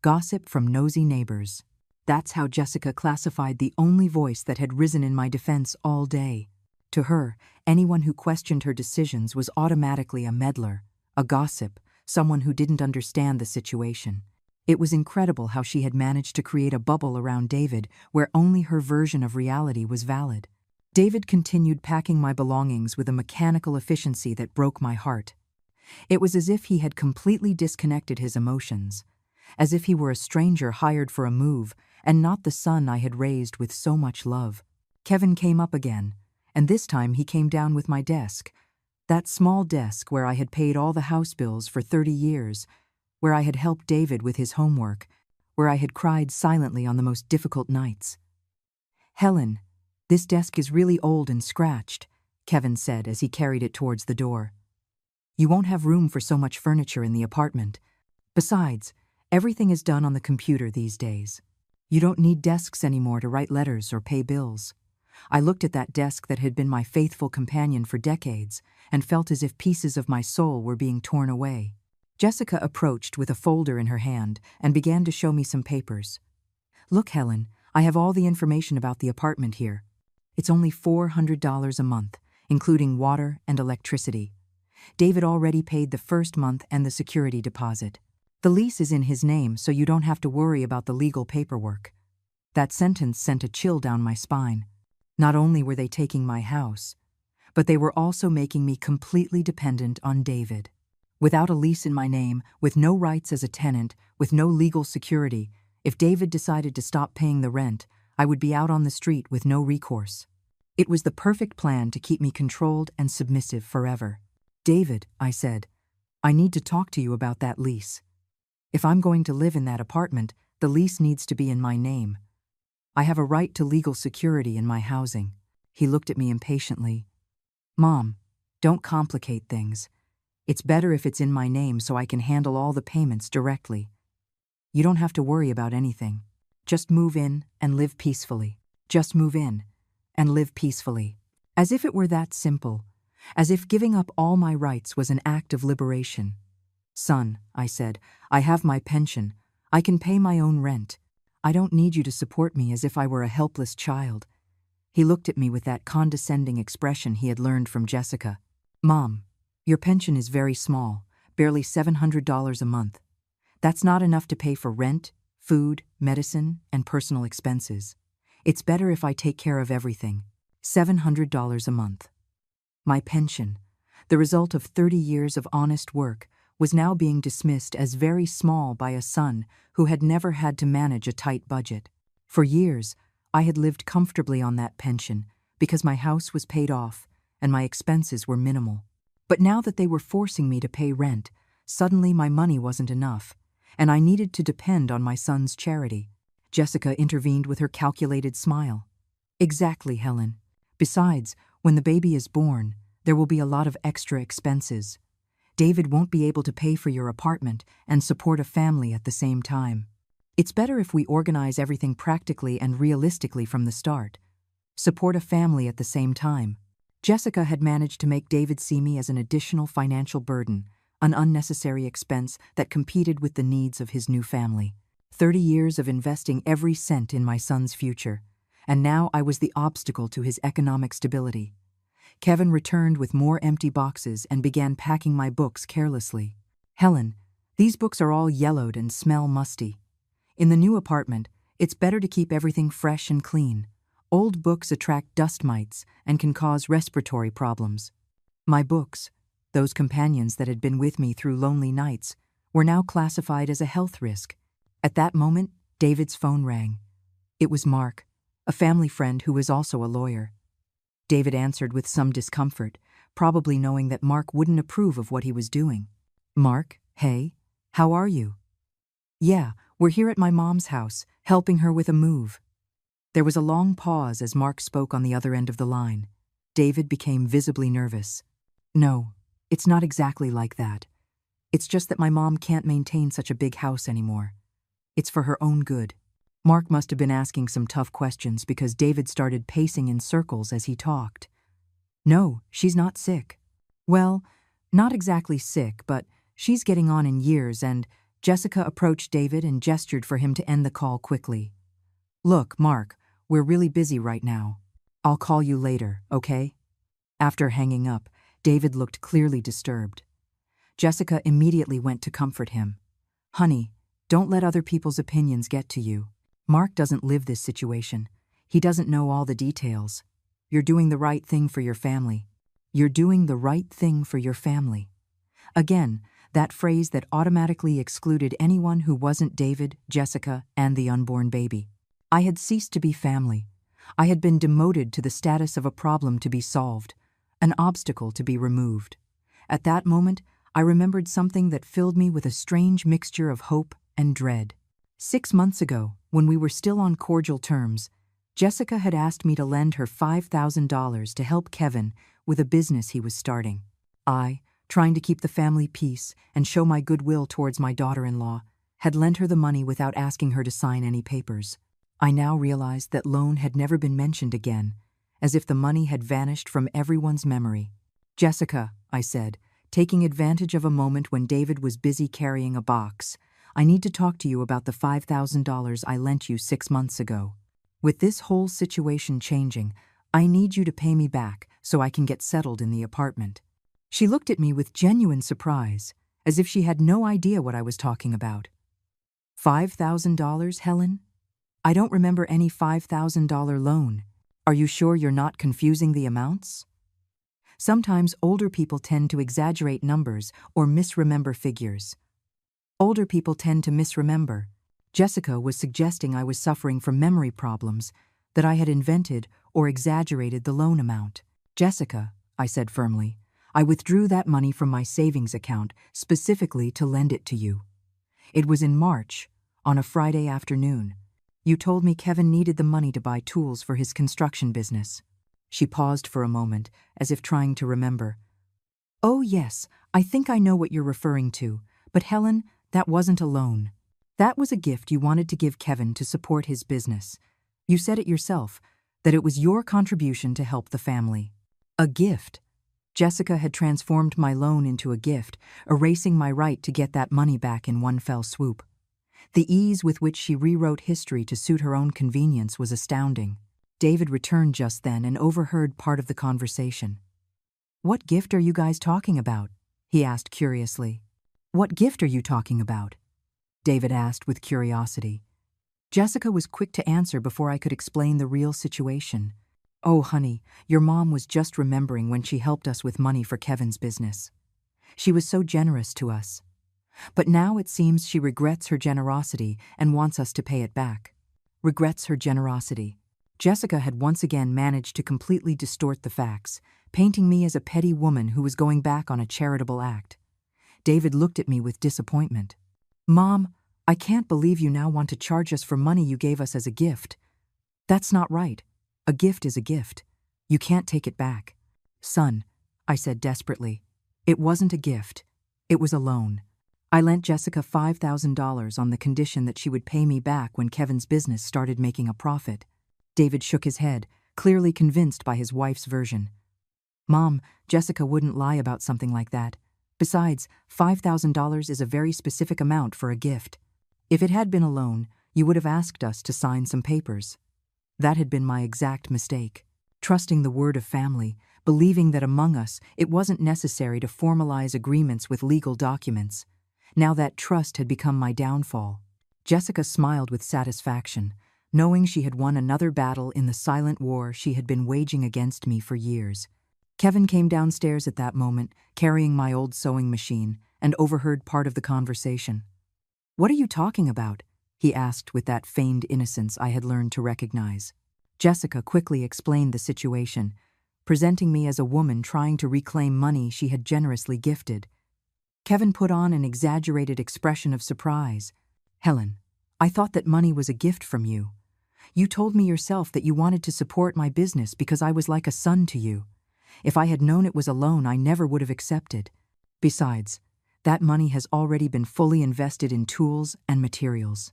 Gossip from nosy neighbors. That's how Jessica classified the only voice that had risen in my defense all day. To her, anyone who questioned her decisions was automatically a meddler, a gossip, someone who didn't understand the situation. It was incredible how she had managed to create a bubble around David where only her version of reality was valid. David continued packing my belongings with a mechanical efficiency that broke my heart. It was as if he had completely disconnected his emotions, as if he were a stranger hired for a move and not the son I had raised with so much love. Kevin came up again, and this time he came down with my desk. That small desk where I had paid all the house bills for 30 years, where I had helped David with his homework, where I had cried silently on the most difficult nights. "Helen, this desk is really old and scratched," Kevin said as he carried it towards the door. "You won't have room for so much furniture in the apartment. Besides, everything is done on the computer these days. You don't need desks anymore to write letters or pay bills." I looked at that desk that had been my faithful companion for decades and felt as if pieces of my soul were being torn away. Jessica approached with a folder in her hand and began to show me some papers. "Look, Helen, I have all the information about the apartment here. It's only $400 a month, including water and electricity. David already paid the first month and the security deposit. The lease is in his name, so you don't have to worry about the legal paperwork." That sentence sent a chill down my spine. Not only were they taking my house, but they were also making me completely dependent on David. Without a lease in my name, with no rights as a tenant, with no legal security, if David decided to stop paying the rent, I would be out on the street with no recourse. It was the perfect plan to keep me controlled and submissive forever. "David," I said, "I need to talk to you about that lease. If I'm going to live in that apartment, the lease needs to be in my name. I have a right to legal security in my housing." He looked at me impatiently. "Mom, don't complicate things. It's better if it's in my name so I can handle all the payments directly. You don't have to worry about anything. Just move in and live peacefully. Just move in and live peacefully." As if it were that simple, as if giving up all my rights was an act of liberation. "Son," I said, "I have my pension. I can pay my own rent. I don't need you to support me as if I were a helpless child." He looked at me with that condescending expression he had learned from Jessica. "Mom, your pension is very small, barely $700 a month. That's not enough to pay for rent, food, medicine, and personal expenses. It's better if I take care of everything. $700 a month." My pension, the result of 30 years of honest work, was now being dismissed as very small by a son who had never had to manage a tight budget. For years, I had lived comfortably on that pension because my house was paid off and my expenses were minimal. But now that they were forcing me to pay rent, suddenly my money wasn't enough, and I needed to depend on my son's charity. Jessica intervened with her calculated smile. "Exactly, Helen. Besides, when the baby is born, there will be a lot of extra expenses. David won't be able to pay for your apartment and support a family at the same time. It's better if we organize everything practically and realistically from the start. Support a family at the same time." Jessica had managed to make David see me as an additional financial burden, an unnecessary expense that competed with the needs of his new family. 30 years of investing every cent in my son's future, and now I was the obstacle to his economic stability. Kevin returned with more empty boxes and began packing my books carelessly. "Helen, these books are all yellowed and smell musty. In the new apartment, it's better to keep everything fresh and clean. Old books attract dust mites and can cause respiratory problems." My books, Those companions that had been with me through lonely nights were now classified as a health risk. At that moment, David's phone rang. It was Mark, a family friend who was also a lawyer. David answered with some discomfort, probably knowing that Mark wouldn't approve of what he was doing. "Mark, hey, how are you?" "Yeah, we're here at my mom's house, helping her with a move." There was a long pause as Mark spoke on the other end of the line. David became visibly nervous. "No, it's not exactly like that. It's just that my mom can't maintain such a big house anymore. It's for her own good." Mark must have been asking some tough questions because David started pacing in circles as he talked. "No, she's not sick." "Well, not exactly sick, but she's getting on in years," and Jessica approached David and gestured for him to end the call quickly. "Look, Mark, we're really busy right now. I'll call you later, okay?" After hanging up, David looked clearly disturbed. Jessica immediately went to comfort him. "Honey, don't let other people's opinions get to you. Mark doesn't live this situation. He doesn't know all the details. You're doing the right thing for your family. You're doing the right thing for your family." Again, that phrase that automatically excluded anyone who wasn't David, Jessica, and the unborn baby. I had ceased to be family. I had been demoted to the status of a problem to be solved, an obstacle to be removed. At that moment, I remembered something that filled me with a strange mixture of hope and dread. 6 months ago, when we were still on cordial terms, Jessica had asked me to lend her $5,000 to help Kevin with a business he was starting. I, trying to keep the family peace and show my goodwill towards my daughter-in-law, had lent her the money without asking her to sign any papers. I now realized that loan had never been mentioned again, as if the money had vanished from everyone's memory. "Jessica," I said, taking advantage of a moment when David was busy carrying a box, "I need to talk to you about the $5,000 I lent you 6 months ago. With this whole situation changing, I need you to pay me back so I can get settled in the apartment." She looked at me with genuine surprise, as if she had no idea what I was talking about. $5,000, Helen? I don't remember any $5,000 loan. Are you sure you're not confusing the amounts? Sometimes older people tend to exaggerate numbers or misremember figures. Older people tend to misremember. Jessica was suggesting I was suffering from memory problems, that I had invented or exaggerated the loan amount. "Jessica," I said firmly, "I withdrew that money from my savings account specifically to lend it to you. It was in March, on a Friday afternoon. You told me Kevin needed the money to buy tools for his construction business." She paused for a moment, as if trying to remember. "Oh yes, I think I know what you're referring to, but Helen, that wasn't a loan. That was a gift you wanted to give Kevin to support his business. You said it yourself, that it was your contribution to help the family." A gift. Jessica had transformed my loan into a gift, erasing my right to get that money back in one fell swoop. The ease with which she rewrote history to suit her own convenience was astounding. David returned just then and overheard part of the conversation. "What gift are you guys talking about?" he asked curiously. "What gift are you talking about?" David asked with curiosity. Jessica was quick to answer before I could explain the real situation. "Oh, honey, your mom was just remembering when she helped us with money for Kevin's business. She was so generous to us. But now it seems she regrets her generosity and wants us to pay it back." Regrets her generosity. Jessica had once again managed to completely distort the facts, painting me as a petty woman who was going back on a charitable act. David looked at me with disappointment. "Mom, I can't believe you now want to charge us for money you gave us as a gift. That's not right. A gift is a gift. You can't take it back." "Son," I said desperately, "it wasn't a gift. It was a loan. I lent Jessica $5,000 on the condition that she would pay me back when Kevin's business started making a profit." David shook his head, clearly convinced by his wife's version. "Mom, Jessica wouldn't lie about something like that. Besides, $5,000 is a very specific amount for a gift. If it had been a loan, you would have asked us to sign some papers." That had been my exact mistake. Trusting the word of family, believing that among us it wasn't necessary to formalize agreements with legal documents. Now that trust had become my downfall. Jessica smiled with satisfaction, knowing she had won another battle in the silent war she had been waging against me for years. Kevin came downstairs at that moment, carrying my old sewing machine, and overheard part of the conversation. "What are you talking about?" he asked with that feigned innocence I had learned to recognize. Jessica quickly explained the situation, presenting me as a woman trying to reclaim money she had generously gifted. Kevin put on an exaggerated expression of surprise. "Helen, I thought that money was a gift from you. You told me yourself that you wanted to support my business because I was like a son to you. If I had known it was a loan, I never would have accepted. Besides, that money has already been fully invested in tools and materials.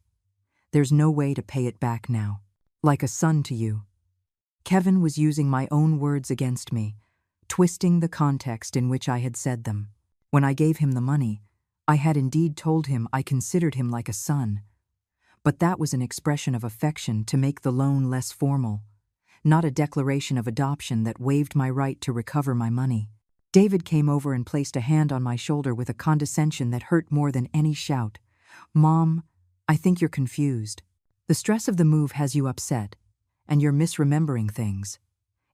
There's no way to pay it back now. Like a son to you." Kevin was using my own words against me, twisting the context in which I had said them. When I gave him the money, I had indeed told him I considered him like a son. But that was an expression of affection to make the loan less formal, not a declaration of adoption that waived my right to recover my money. David came over and placed a hand on my shoulder with a condescension that hurt more than any shout. "Mom, I think you're confused. The stress of the move has you upset, and you're misremembering things.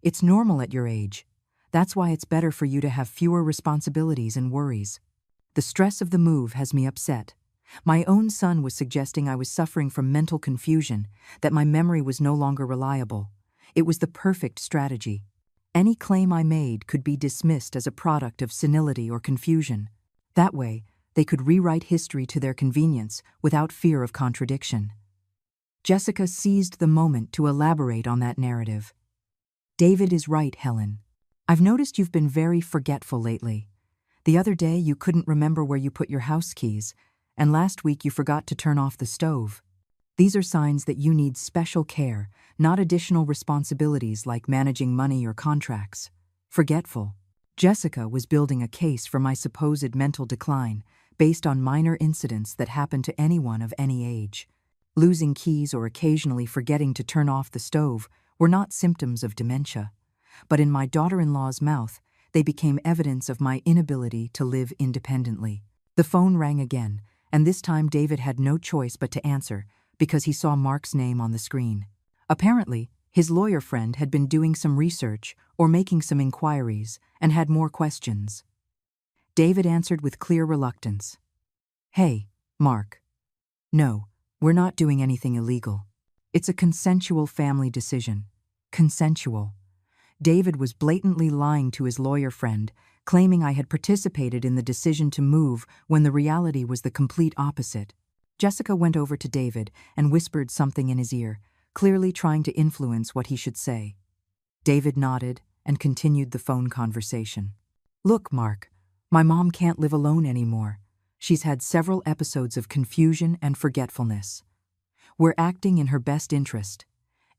It's normal at your age. That's why it's better for you to have fewer responsibilities and worries. The stress of the move has me upset. My own son was suggesting I was suffering from mental confusion, that my memory was no longer reliable. It was the perfect strategy. Any claim I made could be dismissed as a product of senility or confusion. That way, they could rewrite history to their convenience without fear of contradiction." Jessica seized the moment to elaborate on that narrative. "David is right, Helen. I've noticed you've been very forgetful lately. The other day you couldn't remember where you put your house keys, and last week you forgot to turn off the stove. These are signs that you need special care, not additional responsibilities like managing money or contracts. Forgetful." Jessica was building a case for my supposed mental decline based on minor incidents that happen to anyone of any age. Losing keys or occasionally forgetting to turn off the stove were not symptoms of dementia, but in my daughter-in-law's mouth, they became evidence of my inability to live independently. The phone rang again, and this time David had no choice but to answer because he saw Mark's name on the screen. Apparently, his lawyer friend had been doing some research or making some inquiries and had more questions. David answered with clear reluctance. "Hey, Mark. No, we're not doing anything illegal. It's a consensual family decision." Consensual. David was blatantly lying to his lawyer friend, claiming I had participated in the decision to move when the reality was the complete opposite. Jessica went over to David and whispered something in his ear, clearly trying to influence what he should say. David nodded and continued the phone conversation. "Look, Mark, my mom can't live alone anymore. She's had several episodes of confusion and forgetfulness. We're acting in her best interest.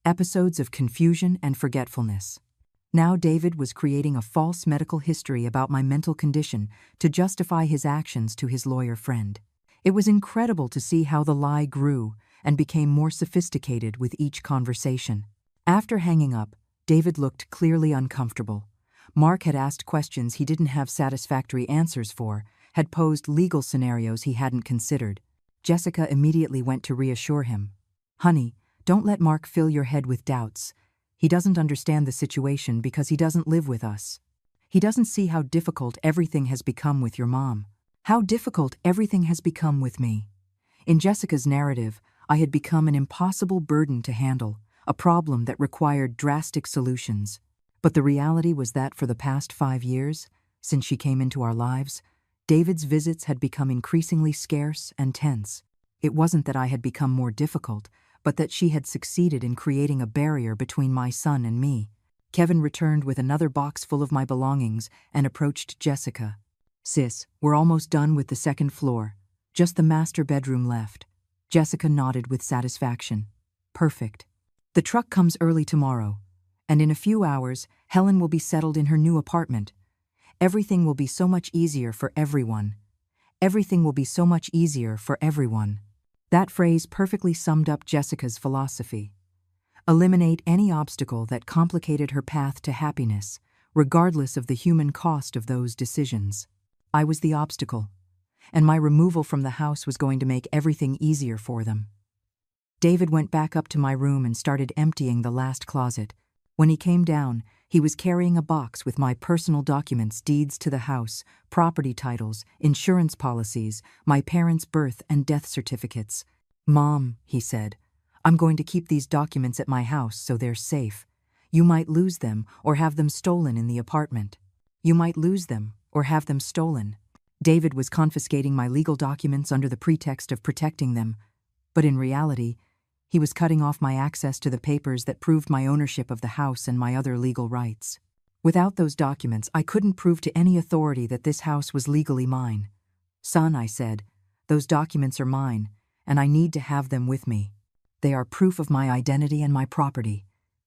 Episodes of confusion and forgetfulness." Now David was creating a false medical history about my mental condition to justify his actions to his lawyer friend. It was incredible to see how the lie grew and became more sophisticated with each conversation. After hanging up, David looked clearly uncomfortable. Mark had asked questions he didn't have satisfactory answers for, had posed legal scenarios he hadn't considered. Jessica immediately went to reassure him. "Honey, don't let Mark fill your head with doubts. He doesn't understand the situation because he doesn't live with us. He doesn't see how difficult everything has become with your mom. How difficult everything has become with me. In Jessica's narrative, I had become an impossible burden to handle, a problem that required drastic solutions. But the reality was that for the past 5 years, since she came into our lives, David's visits had become increasingly scarce and tense. It wasn't that I had become more difficult, but that she had succeeded in creating a barrier between my son and me. Kevin returned with another box full of my belongings and approached Jessica. "Sis, we're almost done with the second floor. Just the master bedroom left." Jessica nodded with satisfaction. "Perfect. The truck comes early tomorrow, and in a few hours, Helen will be settled in her new apartment. Everything will be so much easier for everyone. Everything will be so much easier for everyone." That phrase perfectly summed up Jessica's philosophy. Eliminate any obstacle that complicated her path to happiness, regardless of the human cost of those decisions. I was the obstacle, and my removal from the house was going to make everything easier for them. David went back up to my room and started emptying the last closet. When he came down, He was carrying a box with my personal documents, deeds to the house, property titles, insurance policies, my parents' birth and death certificates. "Mom," he said, "I'm going to keep these documents at my house so they're safe. You might lose them or have them stolen in the apartment. You might lose them or have them stolen." David was confiscating my legal documents under the pretext of protecting them, but in reality, he was cutting off my access to the papers that proved my ownership of the house and my other legal rights. Without those documents, I couldn't prove to any authority that this house was legally mine. "Son," I said, "those documents are mine, and I need to have them with me. They are proof of my identity and my property.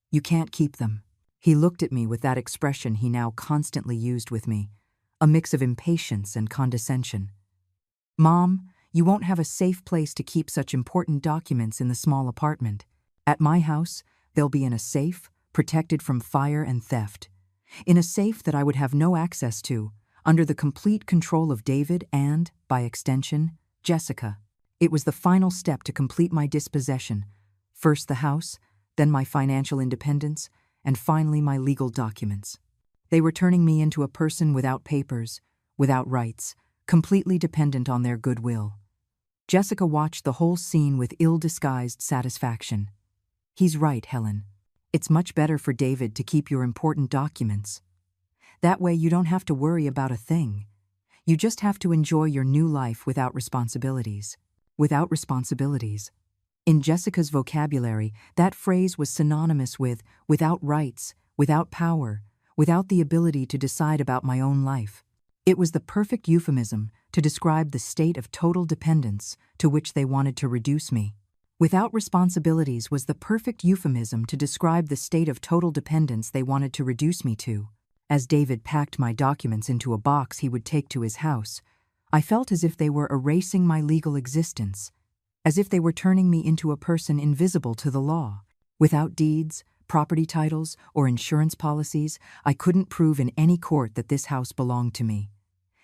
You can't keep them." He looked at me with that expression he now constantly used with me, a mix of impatience and condescension. "Mom, you won't have a safe place to keep such important documents in the small apartment. At my house, they'll be in a safe, protected from fire and theft. In a safe that I would have no access to, under the complete control of David and, by extension, Jessica. It was the final step to complete my dispossession. First the house, then my financial independence, and finally my legal documents. They were turning me into a person without papers, without rights, completely dependent on their goodwill. Jessica watched the whole scene with ill-disguised satisfaction. "He's right, Helen. It's much better for David to keep your important documents. That way you don't have to worry about a thing. You just have to enjoy your new life without responsibilities." Without responsibilities. In Jessica's vocabulary, that phrase was synonymous with without rights, without power, without the ability to decide about my own life. It was the perfect euphemism to describe the state of total dependence to which they wanted to reduce me. Without responsibilities was the perfect euphemism to describe the state of total dependence they wanted to reduce me to. As David packed my documents into a box he would take to his house, I felt as if they were erasing my legal existence, as if they were turning me into a person invisible to the law. Without deeds, property titles, or insurance policies, I couldn't prove in any court that this house belonged to me.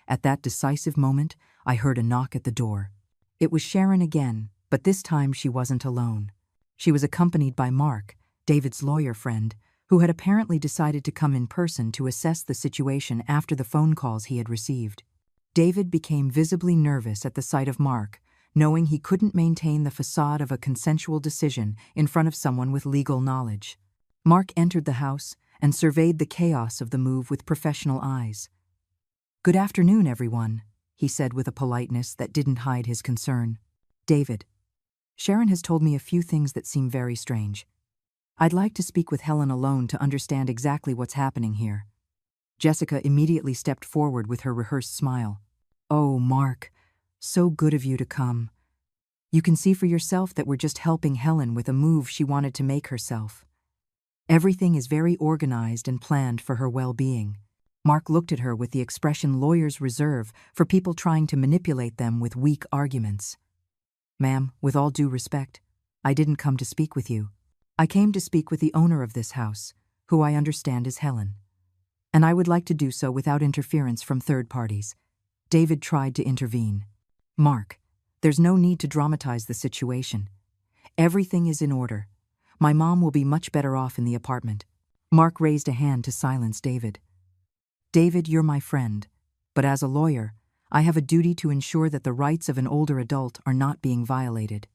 At that decisive moment, I heard a knock at the door. It was Sharon again, but this time she wasn't alone. She was accompanied by Mark, David's lawyer friend, who had apparently decided to come in person to assess the situation after the phone calls he had received. David became visibly nervous at the sight of Mark, knowing he couldn't maintain the facade of a consensual decision in front of someone with legal knowledge. Mark entered the house and surveyed the chaos of the move with professional eyes. "Good afternoon, everyone," he said with a politeness that didn't hide his concern. "David, Sharon has told me a few things that seem very strange. I'd like to speak with Helen alone to understand exactly what's happening here." Jessica immediately stepped forward with her rehearsed smile. "Oh, Mark, so good of you to come. You can see for yourself that we're just helping Helen with a move she wanted to make herself. Everything is very organized and planned for her well-being." Mark looked at her with the expression lawyers reserve for people trying to manipulate them with weak arguments. "Ma'am, with all due respect, I didn't come to speak with you. I came to speak with the owner of this house, who I understand is Helen. And I would like to do so without interference from third parties." David tried to intervene. "Mark, there's no need to dramatize the situation. Everything is in order. My mom will be much better off in the apartment." Mark raised a hand to silence David. "David, you're my friend, but as a lawyer, I have a duty to ensure that the rights of an older adult are not being violated.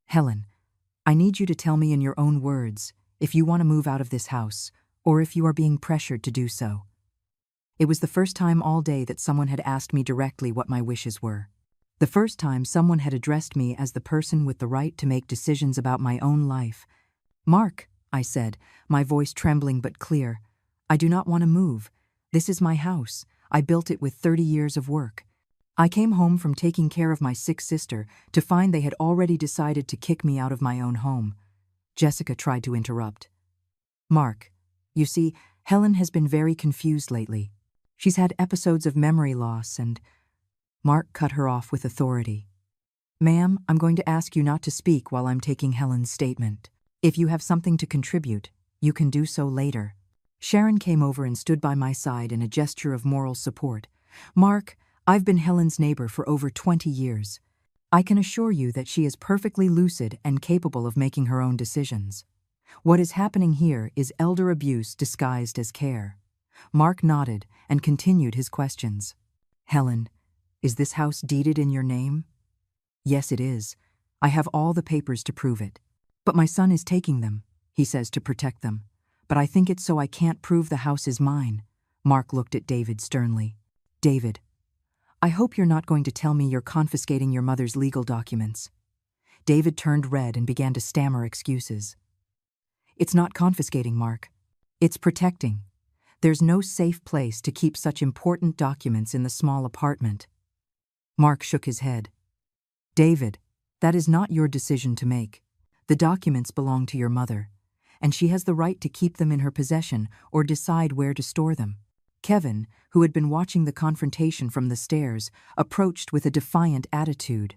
Helen, I need you to tell me in your own words if you want to move out of this house, or if you are being pressured to do so." It was the first time all day that someone had asked me directly what my wishes were. The first time someone had addressed me as the person with the right to make decisions about my own life. "Mark," I said, my voice trembling but clear, "I do not want to move. This is my house. I built it with 30 years of work. I came home from taking care of my sick sister to find they had already decided to kick me out of my own home." Jessica tried to interrupt. "Mark, you see, Helen has been very confused lately. She's had episodes of memory loss and—" Mark cut her off with authority. "Ma'am, I'm going to ask you not to speak while I'm taking Helen's statement. If you have something to contribute, you can do so later." Sharon came over and stood by my side in a gesture of moral support. "Mark, I've been Helen's neighbor for over 20 years. I can assure you that she is perfectly lucid and capable of making her own decisions. What is happening here is elder abuse disguised as care. Mark nodded and continued his questions. Helen, is this house deeded in your name? Yes, it is. I have all the papers to prove it. But my son is taking them, he says, to protect them. But I think it's so I can't prove the house is mine. Mark looked at David sternly. David, I hope you're not going to tell me you're confiscating your mother's legal documents. David turned red and began to stammer excuses. It's not confiscating, Mark. It's protecting. There's no safe place to keep such important documents in the small apartment. Mark shook his head. David, that is not your decision to make. The documents belong to your mother, and she has the right to keep them in her possession or decide where to store them. Kevin, who had been watching the confrontation from the stairs, approached with a defiant attitude.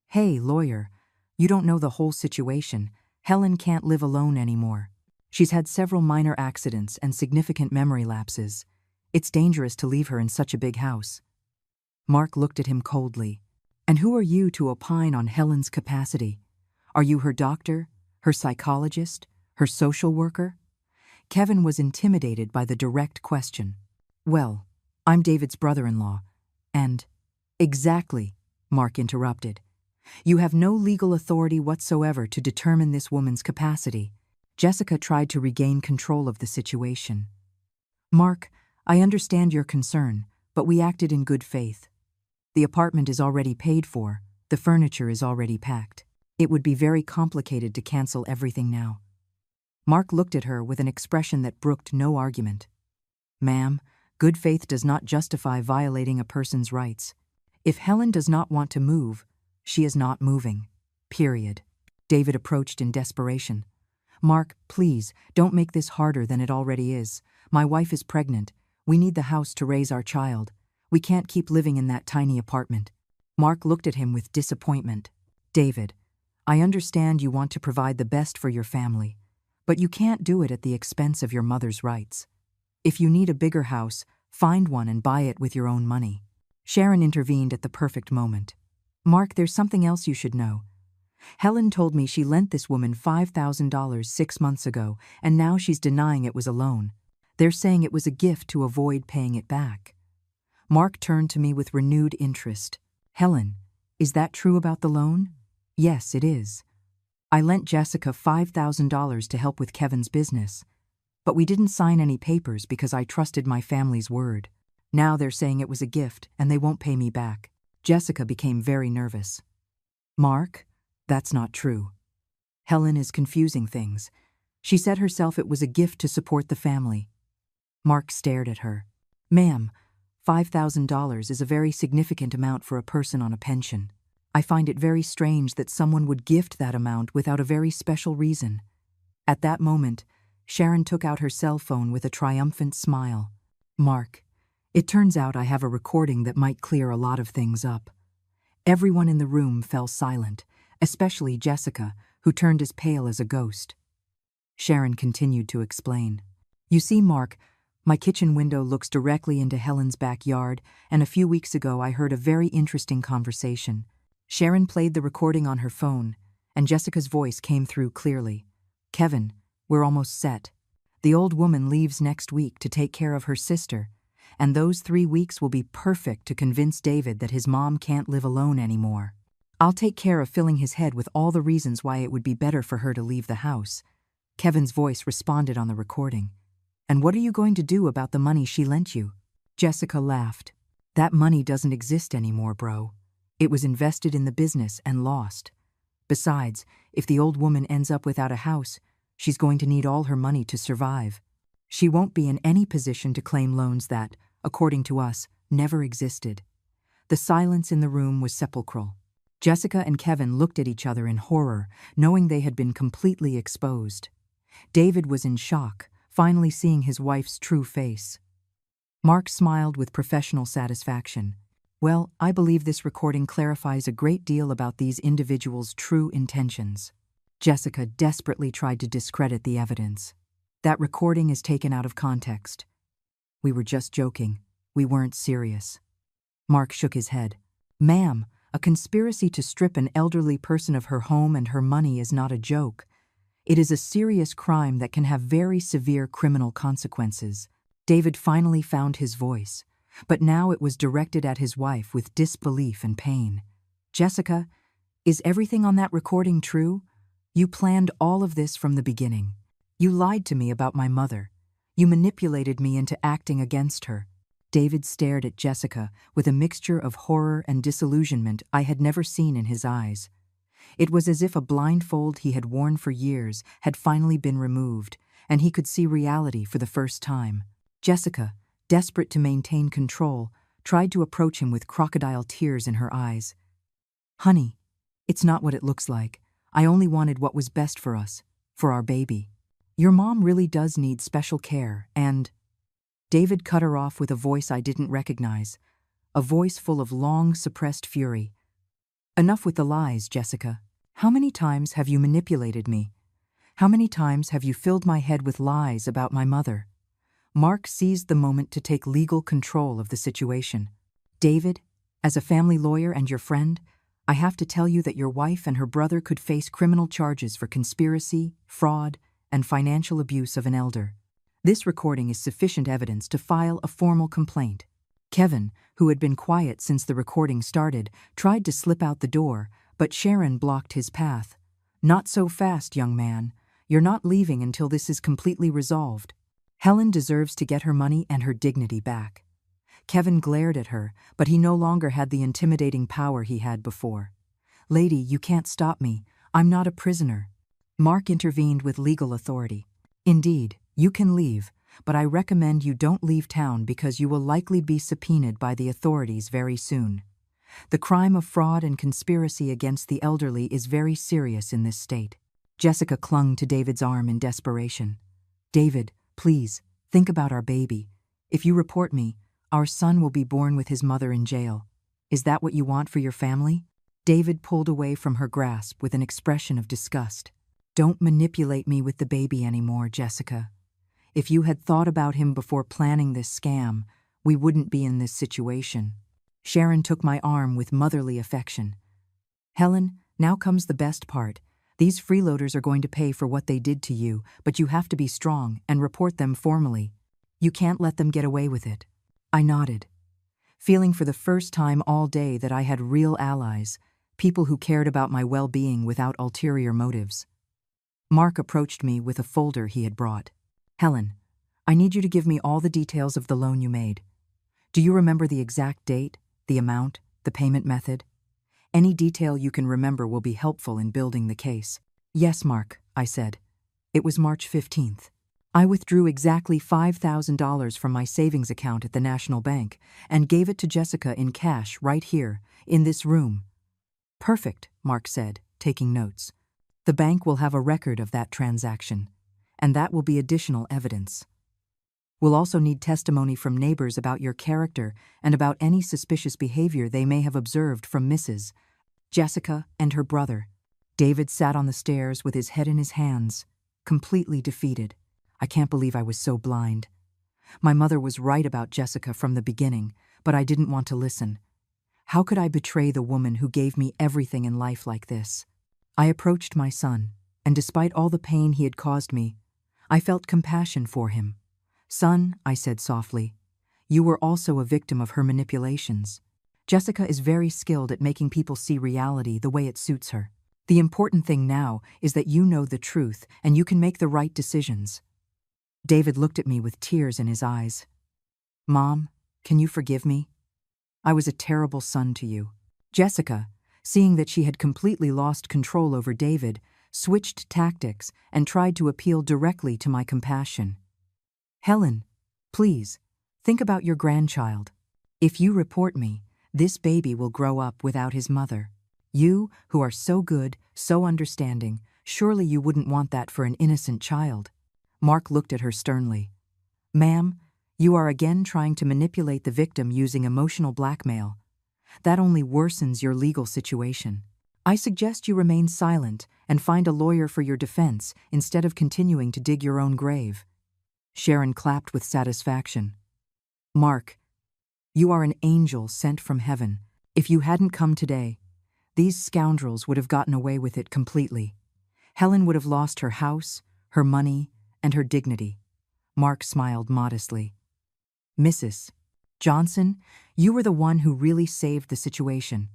Hey, lawyer, you don't know the whole situation. Helen can't live alone anymore. She's had several minor accidents and significant memory lapses. It's dangerous to leave her in such a big house. Mark looked at him coldly. And who are you to opine on Helen's capacity? Are you her doctor, her psychologist, her social worker? Kevin was intimidated by the direct question. Well, I'm David's brother-in-law, and… Exactly, Mark interrupted. You have no legal authority whatsoever to determine this woman's capacity. Jessica tried to regain control of the situation. Mark, I understand your concern, but we acted in good faith. The apartment is already paid for, the furniture is already packed. It would be very complicated to cancel everything now. Mark looked at her with an expression that brooked no argument. Ma'am, good faith does not justify violating a person's rights. If Helen does not want to move, she is not moving. Period. David approached in desperation. Mark, please, don't make this harder than it already is. My wife is pregnant. We need the house to raise our child. We can't keep living in that tiny apartment. Mark looked at him with disappointment. David, I understand you want to provide the best for your family, but you can't do it at the expense of your mother's rights. If you need a bigger house, find one and buy it with your own money. Sharon intervened at the perfect moment. Mark, there's something else you should know. Helen told me she lent this woman $5,000 6 months ago, and now she's denying it was a loan. They're saying it was a gift to avoid paying it back. Mark turned to me with renewed interest. Helen, is that true about the loan? Yes, it is. I lent Jessica $5,000 to help with Kevin's business, but we didn't sign any papers because I trusted my family's word. Now they're saying it was a gift and they won't pay me back. Jessica became very nervous. Mark, that's not true. Helen is confusing things. She said herself it was a gift to support the family. Mark stared at her. Ma'am, $5,000 is a very significant amount for a person on a pension. I find it very strange that someone would gift that amount without a very special reason. At that moment, Sharon took out her cell phone with a triumphant smile. Mark, it turns out I have a recording that might clear a lot of things up. Everyone in the room fell silent, especially Jessica, who turned as pale as a ghost. Sharon continued to explain. You see, Mark, my kitchen window looks directly into Helen's backyard, and a few weeks ago I heard a very interesting conversation. Sharon played the recording on her phone, and Jessica's voice came through clearly. Kevin, we're almost set. The old woman leaves next week to take care of her sister, and those 3 weeks will be perfect to convince David that his mom can't live alone anymore. I'll take care of filling his head with all the reasons why it would be better for her to leave the house. Kevin's voice responded on the recording. And what are you going to do about the money she lent you? Jessica laughed. That money doesn't exist anymore, bro. It was invested in the business and lost. Besides, if the old woman ends up without a house, she's going to need all her money to survive. She won't be in any position to claim loans that, according to us, never existed. The silence in the room was sepulchral. Jessica and Kevin looked at each other in horror, knowing they had been completely exposed. David was in shock, finally seeing his wife's true face. Mark smiled with professional satisfaction. Well, I believe this recording clarifies a great deal about these individuals' true intentions. Jessica desperately tried to discredit the evidence. That recording is taken out of context. We were just joking. We weren't serious. Mark shook his head. Ma'am, a conspiracy to strip an elderly person of her home and her money is not a joke. It is a serious crime that can have very severe criminal consequences. David finally found his voice, but now it was directed at his wife with disbelief and pain. Jessica, is everything on that recording true? You planned all of this from the beginning. You lied to me about my mother. You manipulated me into acting against her. David stared at Jessica with a mixture of horror and disillusionment I had never seen in his eyes. It was as if a blindfold he had worn for years had finally been removed, and he could see reality for the first time. Jessica, desperate to maintain control, tried to approach him with crocodile tears in her eyes. Honey, it's not what it looks like. I only wanted what was best for us, for our baby. Your mom really does need special care, and… David cut her off with a voice I didn't recognize, a voice full of long, suppressed fury. Enough with the lies, Jessica. How many times have you manipulated me? How many times have you filled my head with lies about my mother? Mark seized the moment to take legal control of the situation. David, as a family lawyer and your friend, I have to tell you that your wife and her brother could face criminal charges for conspiracy, fraud, and financial abuse of an elder. This recording is sufficient evidence to file a formal complaint. Kevin, who had been quiet since the recording started, tried to slip out the door, but Sharon blocked his path. Not so fast, young man. You're not leaving until this is completely resolved. Helen deserves to get her money and her dignity back. Kevin glared at her, but he no longer had the intimidating power he had before. Lady, you can't stop me. I'm not a prisoner. Mark intervened with legal authority. Indeed, you can leave, but I recommend you don't leave town because you will likely be subpoenaed by the authorities very soon. The crime of fraud and conspiracy against the elderly is very serious in this state. Jessica clung to David's arm in desperation. David, please, think about our baby. If you report me, our son will be born with his mother in jail. Is that what you want for your family? David pulled away from her grasp with an expression of disgust. Don't manipulate me with the baby anymore, Jessica. If you had thought about him before planning this scam, we wouldn't be in this situation. Sharon took my arm with motherly affection. Helen, now comes the best part. These freeloaders are going to pay for what they did to you, but you have to be strong and report them formally. You can't let them get away with it. I nodded, feeling for the first time all day that I had real allies, people who cared about my well-being without ulterior motives. Mark approached me with a folder he had brought. Helen, I need you to give me all the details of the loan you made. Do you remember the exact date, the amount, the payment method? Any detail you can remember will be helpful in building the case. Yes, Mark, I said. It was March 15th. I withdrew exactly $5,000 from my savings account at the National Bank and gave it to Jessica in cash right here, in this room. Perfect, Mark said, taking notes. The bank will have a record of that transaction, and that will be additional evidence. We'll also need testimony from neighbors about your character and about any suspicious behavior they may have observed from Mrs. Jessica and her brother. David sat on the stairs with his head in his hands, completely defeated. I can't believe I was so blind. My mother was right about Jessica from the beginning, but I didn't want to listen. How could I betray the woman who gave me everything in life like this? I approached my son, and despite all the pain he had caused me, I felt compassion for him. Son, I said softly, you were also a victim of her manipulations. Jessica is very skilled at making people see reality the way it suits her. The important thing now is that you know the truth and you can make the right decisions. David looked at me with tears in his eyes. Mom, can you forgive me? I was a terrible son to you. Jessica, seeing that she had completely lost control over David, switched tactics and tried to appeal directly to my compassion. Helen, please, think about your grandchild. If you report me, this baby will grow up without his mother. You, who are so good, so understanding, surely you wouldn't want that for an innocent child. Mark looked at her sternly. Ma'am, you are again trying to manipulate the victim using emotional blackmail. That only worsens your legal situation. I suggest you remain silent and find a lawyer for your defense instead of continuing to dig your own grave. Sharon clapped with satisfaction. Mark, you are an angel sent from heaven. If you hadn't come today, these scoundrels would have gotten away with it completely. Helen would have lost her house, her money, and her dignity. Mark smiled modestly. Mrs. Johnson, you were the one who really saved the situation.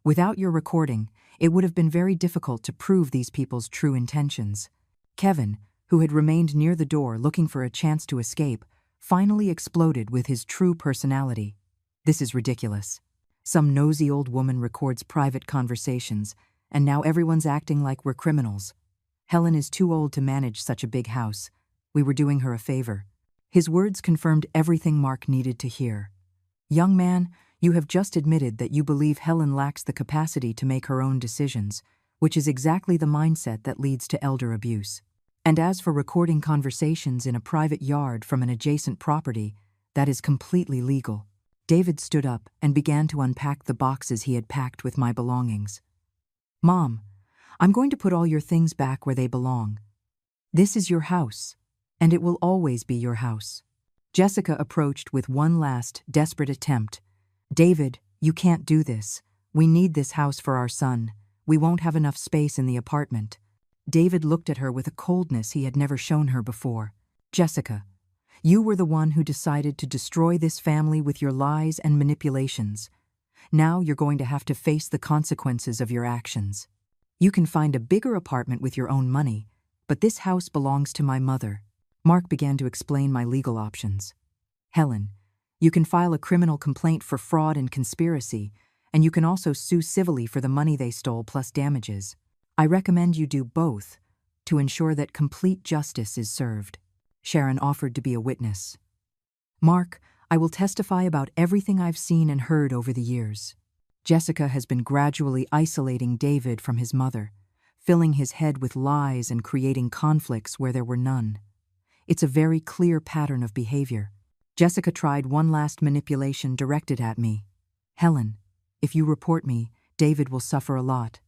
Without your recording, it would have been very difficult to prove these people's true intentions. Kevin, who had remained near the door looking for a chance to escape, finally exploded with his true personality. This is ridiculous. Some nosy old woman records private conversations, and now everyone's acting like we're criminals. Helen is too old to manage such a big house. We were doing her a favor. His words confirmed everything Mark needed to hear. Young man, you have just admitted that you believe Helen lacks the capacity to make her own decisions, which is exactly the mindset that leads to elder abuse. And as for recording conversations in a private yard from an adjacent property, that is completely legal. David stood up and began to unpack the boxes he had packed with my belongings. Mom, I'm going to put all your things back where they belong. This is your house, and it will always be your house. Jessica approached with one last, desperate attempt. David, you can't do this. We need this house for our son. We won't have enough space in the apartment. David looked at her with a coldness he had never shown her before. Jessica, you were the one who decided to destroy this family with your lies and manipulations. Now you're going to have to face the consequences of your actions. You can find a bigger apartment with your own money, but this house belongs to my mother. Mark began to explain my legal options. Helen, you can file a criminal complaint for fraud and conspiracy, and you can also sue civilly for the money they stole plus damages. I recommend you do both to ensure that complete justice is served. Sharon offered to be a witness. Mark, I will testify about everything I've seen and heard over the years. Jessica has been gradually isolating David from his mother, filling his head with lies and creating conflicts where there were none. It's a very clear pattern of behavior. Jessica tried one last manipulation directed at me. Helen, if you report me, David will suffer a lot.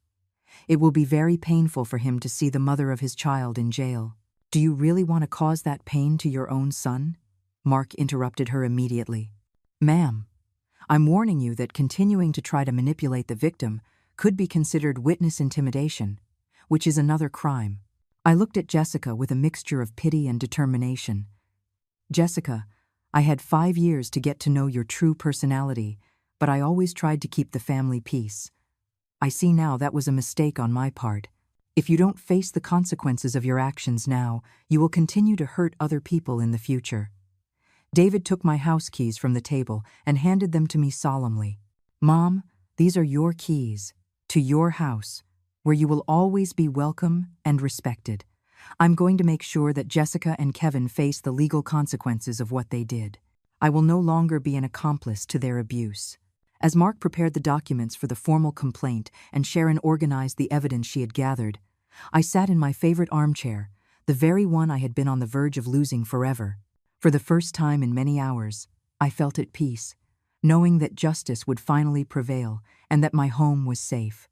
It will be very painful for him to see the mother of his child in jail. Do you really want to cause that pain to your own son? Mark interrupted her immediately. Ma'am, I'm warning you that continuing to try to manipulate the victim could be considered witness intimidation, which is another crime. I looked at Jessica with a mixture of pity and determination. Jessica, I had 5 years to get to know your true personality, but I always tried to keep the family peace. I see now that was a mistake on my part. If you don't face the consequences of your actions now, you will continue to hurt other people in the future. David took my house keys from the table and handed them to me solemnly. Mom, these are your keys to your house, where you will always be welcome and respected. I'm going to make sure that Jessica and Kevin face the legal consequences of what they did. I will no longer be an accomplice to their abuse. As Mark prepared the documents for the formal complaint and Sharon organized the evidence she had gathered, I sat in my favorite armchair, the very one I had been on the verge of losing forever. For the first time in many hours, I felt at peace, knowing that justice would finally prevail and that my home was safe.